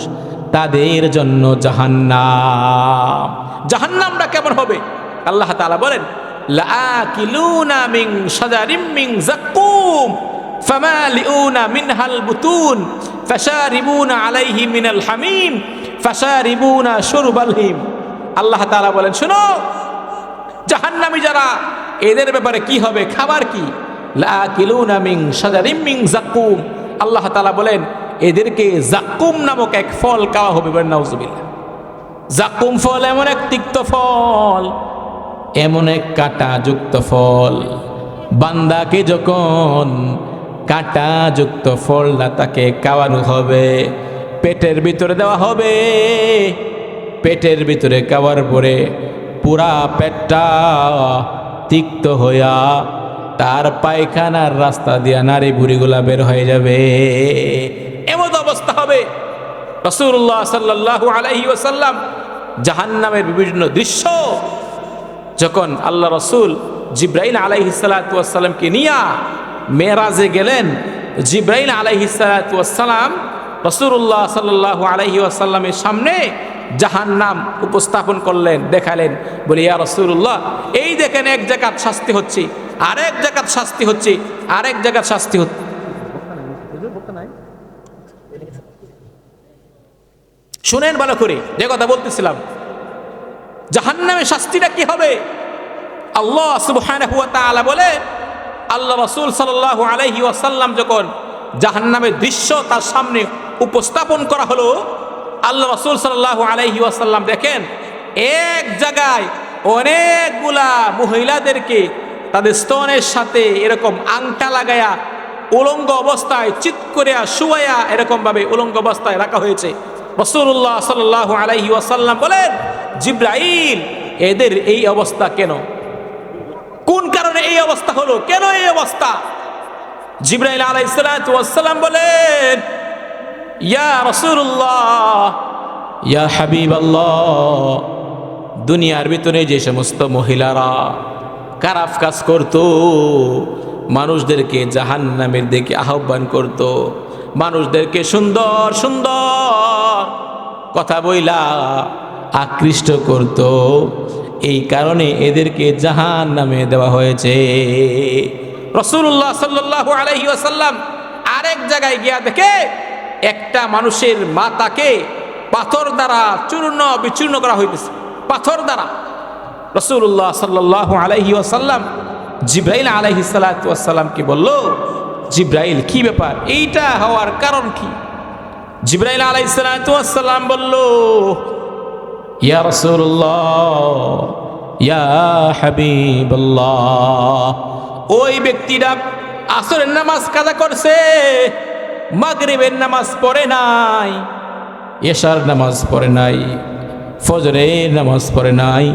তাদের জন্য জাহান্নাম। জাহান্নামটা কেমন হবে? আল্লাহ তাআলা বলেন, লাআকিলুনা মিন শাজারিম মিন যাক্কুম ফামালিউনা মিনহাল বুতুন ফাশারিবুনা আলাইহি মিনাল হামিম ফাশারিবুনা শুরবাল হিম। আল্লাহ তাআলা বলেন, শুনো জাহান্নামী যারা, এদের ব্যাপারে কি হবে, খাবার কি? লাআকিলুনা মিন শাজারিম মিন যাক্কুম। আল্লাহ তাআলা বলেন, এদেরকে যাক্কুম নামক এক ফল খাওয়া হবে। নাউজুবিল্লাহ। যাক্কুম ফল এমন এক তিক্ত ফল, এমন এক কাঁটাযুক্ত ফল, বান্দাকে যখন কাঁটাযুক্ত ফলটা তাকে খাওয়ানো হবে, পেটের ভিতরে দেওয়া হবে, পেটের ভিতরে খাওয়ার পরে পুরা পেটটা তিক্ত হইয়া তার পায়খানার রাস্তা দিয়া নারী বুড়িগুলা বের হয়ে যাবে। এমন অবস্থা হবে। রাসূলুল্লাহ সাল্লাল্লাহু আলাইহি ওয়াসাল্লাম জাহান্নামের বিভিন্ন দৃশ্য যখন আল্লাহ রসুল জিব্রাইল আলাইহিস সালাতু ওয়াস সালামকে নিয়া মেরাজে গেলেন, জিব্রাইল আলাইহিস সালাতু ওয়াস সালাম রাসূলুল্লাহ সাল্লাল্লাহু আলাইহি ওয়াসাল্লামের সামনে জাহান্নাম উপস্থাপন করলেন, দেখালেন। বলে, ইয়া রাসূলুল্লাহ, এই দেখেন এক জায়গায় শাস্তি হচ্ছে, আরেক জায়গায় শাস্তি হচ্ছে, আরেক জায়গায় শাস্তি হচ্ছে। শুনেন ভালো করে যে কথা বলতেছিলাম, জাহান্নামের শাস্তিটা কি হবে? আল্লাহ সুবহানাহু ওয়া তাআলা বলে, আল্লাহ রাসূল সাল্লাল্লাহু আলাইহি ওয়াসাল্লাম যখন জাহান্নামের দৃশ্য তার সামনে উপস্থাপন করা হলো, আল্লাহ রাসূল সাল্লাল্লাহু আলাইহি ওয়াসাল্লাম দেখেন এক জায়গায় অনেকগুলা মহিলাদেরকে তাদের স্তনের সাথে এরকম আংটা লাগায়া উলঙ্গ অবস্থায় চিৎ করিয়া শুয়াইয়া এরকম ভাবে উলঙ্গ অবস্থায় রাখা হয়েছে। রাসূলুল্লাহ সাল্লাল্লাহু আলাইহি ওয়াসাল্লাম বলেন, জিব্রাইল, এদের এই অবস্থা কেন? কোন কারণে এই অবস্থা হলো? কেন এই অবস্থা? জিব্রাইল আলাইহিস সালাতু ওয়াস সালাম বলেন, ইয়া রাসূলুল্লাহ, ইয়া হাবিবাল্লাহ, দুনিয়ার ভিতরে যে সমস্ত মহিলারা খারাপ কাজ করত, মানুষদেরকে জাহান্নামের দিকে আহ্বান করত, মানুষদেরকে সুন্দর সুন্দর কথা বইলা আকৃষ্ট করত, এই কারণে এদেরকে জাহান্নামে দেওয়া হয়েছে। রাসূলুল্লাহ সাল্লাল্লাহু আলাইহি ওয়াসাল্লাম আরেক জায়গায় গিয়া দেখে একটা মানুষের মাথাকে পাথর দ্বারা চূর্ণ বিচূর্ণ করা হইতেছে, পাথর দ্বারা। রাসূলুল্লাহ সাল্লাল্লাহু আলাইহি ওয়াসাল্লাম জিব্রাইল আলাইহিস সালাতু ওয়াস সালামকে বলল, জিব্রাইল, কি ব্যাপার, এইটা হওয়ার কারণ কি? জিব্রাইল আলাইহিস সালাতু ওয়াস সালাম বলল, ইয়া রাসূলুল্লাহ, ইয়া হাবিবাল্লাহ, ওই ব্যক্তিটা আসরের নামাজ কাজা করছে, মাগরিবের নামাজ পড়ে নাই, এশার নামাজ পড়ে নাই, ফজরের নামাজ পড়ে নাই,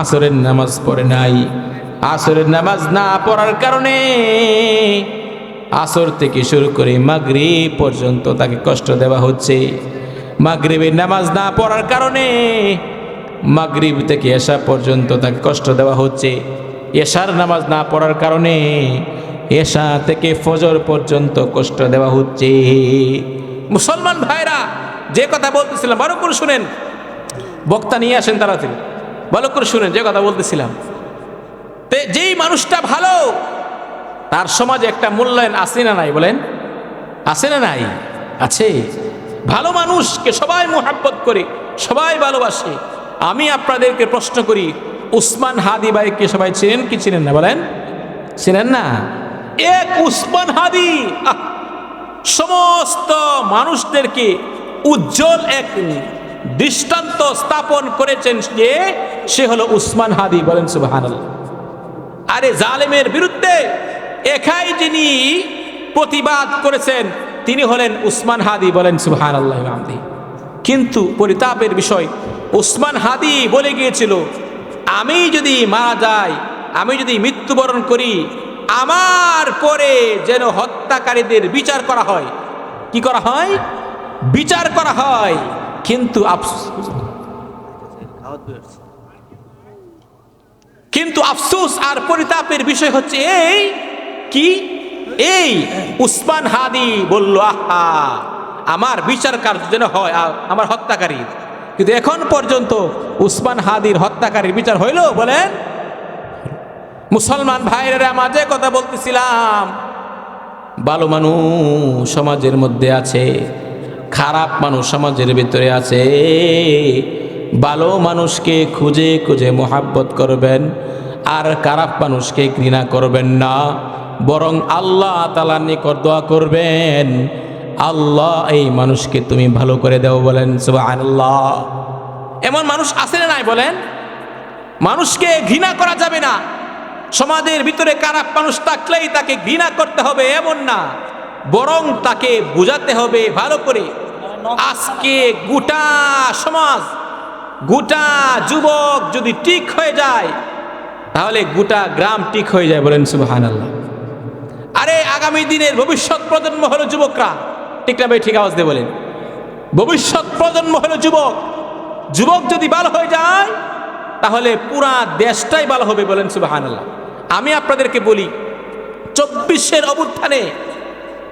আসরের নামাজ পড়ে নাই। আসরের নামাজ না পড়ার কারণে আসর থেকে শুরু করে মাগরিব পর্যন্ত তাকে কষ্ট দেওয়া হচ্ছে। মাগরিবের নামাজ না পড়ার কারণে মাগরিব থেকে এশা পর্যন্ত তাকে কষ্ট দেওয়া হচ্ছে। এশার নামাজ না পড়ার কারণে এশা থেকে ফজর পর্যন্ত কষ্ট দেওয়া হচ্ছে। মুসলমান ভাইরা, যে কথা বলতেছিলাম ভালো করে শুনেন, বক্তা নিয়ে আসেন তাড়াতাড়ি, ভালো করে শুনেন যে কথা বলতেছিলাম। যেই মানুষটা ভালো, তার সমাজে একটা মূল্যায়ন আছে না নাই? বলেন, আছে না নাই? আছে। ভালো মানুষকে সবাই মুহাব্বত করে, সবাই ভালোবাসে। আমি আপনাদেরকে প্রশ্ন করি, উসমান হাদি ভাইকে সবাই চেনেন কি চিনেন না? বলেন, চিনেন না? এক উসমান হাদি সমস্ত মানুষদেরকে উজ্জ্বল এক দৃষ্টান্ত স্থাপন করেছেন, যে সে হলো উসমান হাদি। বলেন সুবহানাল্লাহ। আরে জালেমের বিরুদ্ধে একাই যিনি প্রতিবাদ করেছেন তিনি হলেন উসমান হাদি। বলেন সুবহানাল্লাহ। কিন্তু পরিতাপের বিষয়, উসমান হাদি বলে গিয়েছিল, আমি যদি মারা যাই, আমি যদি মৃত্যুবরণ করি, আমার পরে যেন হত্যাকারীদের বিচার করা হয়। কি করা হয়? বিচার করা হয়। কিন্তু আফসোস আর পরিতাপের বিষয় হচ্ছে এই, কি এই উসমান হাদি বলল, আহা, আমার বিচার কার্য যেন হয় আমার হত্যাকারীর। কিন্তু এখন পর্যন্ত উসমান হাদির হত্যাকারীর বিচার হইল বলেন? মুসলমান ভাইরা মাঝে কথা বলতেছিলাম, ভালো মানুষ সমাজের মধ্যে আছে, খারাপ মানুষ সমাজের ভিতরে আছে। ভালো মানুষকে খুঁজে খুঁজে মোহাব্বত করবেন, আর খারাপ মানুষকে ঘৃণা করবেন না, বরং আল্লাহ তাআলার নিকট দোয়া করবেন, আল্লাহ এই মানুষকে তুমি ভালো করে দাও। বলেন সুবহানাল্লাহ। এমন মানুষ আছে না নাই বলেন? মানুষকে ঘৃণা করা যাবে না, সমাজের ভিতরে খারাপ মানুষ থাকলেই তাকে ঘৃণা করতে হবে এমন না, বরং তাকে বুঝাতে হবে ভালো করে। আজকে গোটা সমাজ, গোটা যুবক যদি ঠিক হয়ে যায় তাহলে গোটা গ্রাম ঠিক হয়ে যায়। বলেন সুবহানাল্লাহ। আরে আগামী দিনের ভবিষ্যৎ প্রজন্ম হলো যুবকরা, ঠিক না ভাই? ঠিক আওয়াজ দিয়ে বলেন। ভবিষ্যৎ প্রজন্ম হলো যুবক। যুবক যদি ভালো হয়ে যায় তাহলে পুরা দেশটাই ভালো হবে। বলেন সুবহানাল্লাহ। আমি আপনাদেরকে বলি, 24-এর অভ্যুত্থানে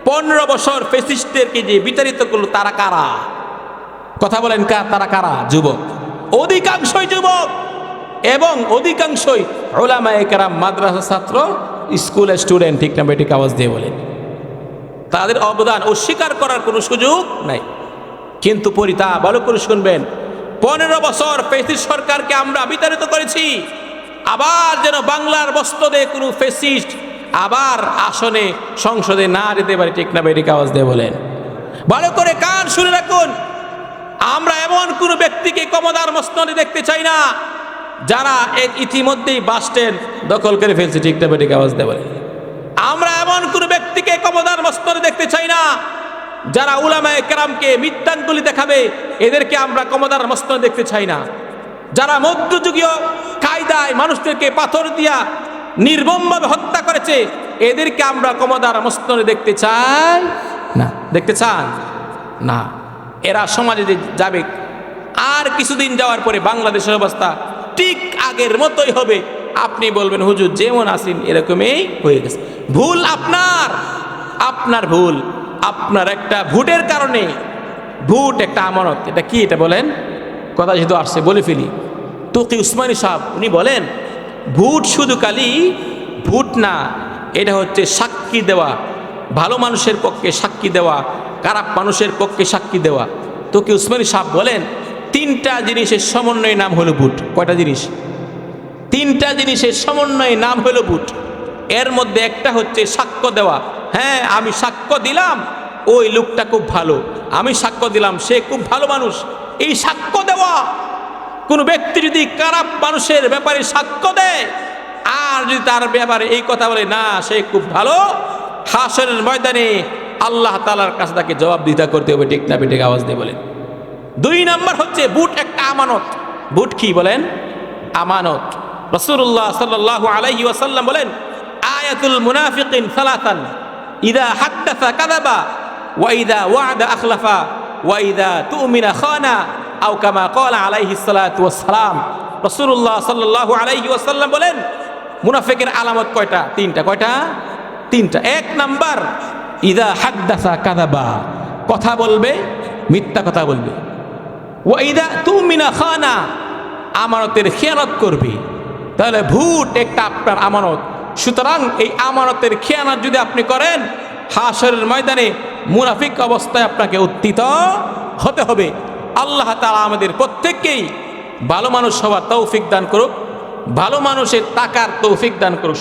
15 বছর ফ্যাসিস্টদেরকে যে বিতাড়িত করলো তারা কারা? কথা বলেন, তারা কারা? যুবক, অধিকাংশই যুবক, এবং অধিকাংশই উলামায়ে কেরাম, মাদ্রাসা ছাত্র, স্কুলের স্টুডেন্ট। ঠিক না ভাই? ঠিক আওয়াজ দিয়ে বলেন। তাদের অবদান অস্বীকার করার কোনো সুযোগ নাই। কিন্তু পরিতাপ, ভালো করে শুনবেন, 15 বছর ফ্যাসিস্ট সরকারকে আমরা বিতাড়িত করেছি। আবার যেন বাংলার বস্ত্রে কোনো ফ্যাসিস্ট আবার আসনে সংসদে না যেতে পারে। ঠিক না ভাই? ঠিক আওয়াজ দিয়ে বলেন। ভালো করে কান শুনে রাখুন, আমরা এমন কোনো ব্যক্তিকে ক্ষমতার মসনদে দেখতে চাই না যারা ইতিমধ্যেই বাস স্ট্যান্ড দখল করে ফেলছে। ঠিক না ভাই? ঠিক আওয়াজ দিয়ে বলেন। আমরা এমন কোনো ব্যক্তিকে ক্ষমতার মসনদে দেখতে চাই না যারা উলামায়ে কেরামকে মিথ্যাঙ্গুলি দেখাবে, এদেরকে আমরা ক্ষমতার মসনদে দেখতে চাই না। যারা মধ্যযুগীয় কায়দায় মানুষদেরকে পাথর দিয়া নির্মমভাবে হত্যা করেছে, এদেরকে আমরা ক্ষমতার মসনদে দেখতে চাই না। দেখতে চান না? এরা সমাজে যাবে, আর কিছুদিন যাওয়ার পরে বাংলাদেশের অবস্থা ঠিক আগের মতোই হবে। আপনি বলবেন, হুজুর যেমন আছেন এরকমই হয়ে গেছে। ভুল আপনার, আপনার ভুল। আপনার একটা ভোটের কারণে, ভোট একটা আমানত। এটা কি? এটা বলেন, কথা যেহেতু আসছে বলে ফেলি। তকি উসমানী সাহেব উনি বলেন, ভোট শুধু খালি ভোট না, এটা হচ্ছে সাক্ষী দেওয়া, ভালো মানুষের পক্ষে সাক্ষী দেওয়া, খারাপ মানুষের পক্ষে সাক্ষী দেওয়া। তকি উসমানী সাহেব বলেন, 3টা জিনিসের সমন্বয়ের নাম হলো ভোট। কয়টা জিনিস? 3টা জিনিসের সমন্বয়ের নাম হলো ভোট। এর মধ্যে একটা হচ্ছে সাক্ষ্য দেওয়া। হ্যাঁ, আমি সাক্ষ্য দিলাম ওই লোকটা খুব ভালো, আমি সাক্ষ্য দিলাম সে খুব ভালো মানুষ। এই সাক্ষ্য দেওয়া, কোনো ব্যক্তি যদি খারাপ মানুষের ব্যাপারে সাক্ষ্য দেয় আর যদি তার ব্যাপারে এই কথা বলে না সে খুব ভালো, হাসরের ময়দানে আল্লাহ তাআলার কাছে তাকে জবাবদিহিতা করতে হবে। ঠিক না? ঠিক আওয়াজ দিয়ে বলেন। 2 নাম্বার হচ্ছে ভোট একটা আমানত। ভোট কি বলেন? আমানত। রাসূলুল্লাহ সাল্লাল্লাহু আলাইহি ওয়াসাল্লাম বলেন, আয়াতুল মুনাফিকিন সালাসান, ইযা হাদ্দাসা কাযাবা, ওয়া ইযা ওয়া'দা আখলাফা, ওয়া ইযা তু'মিনা খানা, আও কামা ক্বালা আলাইহিস সালাতু ওয়াস সালাম। রাসূলুল্লাহ সাল্লাল্লাহু আলাইহি ওয়াসাল্লাম বলেন, মুনাফিকের আলামত কয়টা? 3টা। কয়টা? 3টা। 1 নাম্বার, ইযা হাদ্দাসা কাযাবা, কথা বলবে, মিথ্যা কথা বলবে। ওয়া ইযা তু'মিনা খানা, আমানতের খেয়ানত করবে। তাহলে ভোট একটা আপনার আমানত। সুতরাং এই আমানতের খেয়ানত যদি আপনি করেন, হাসরের ময়দানে মুনাফিক অবস্থায় আপনাকে উত্থিত হতে হবে। আল্লাহ তাআলা আমাদের প্রত্যেককেই ভালো মানুষ হওয়ার তৌফিক দান করুক, ভালো মানুষের তাকার তৌফিক দান করুক।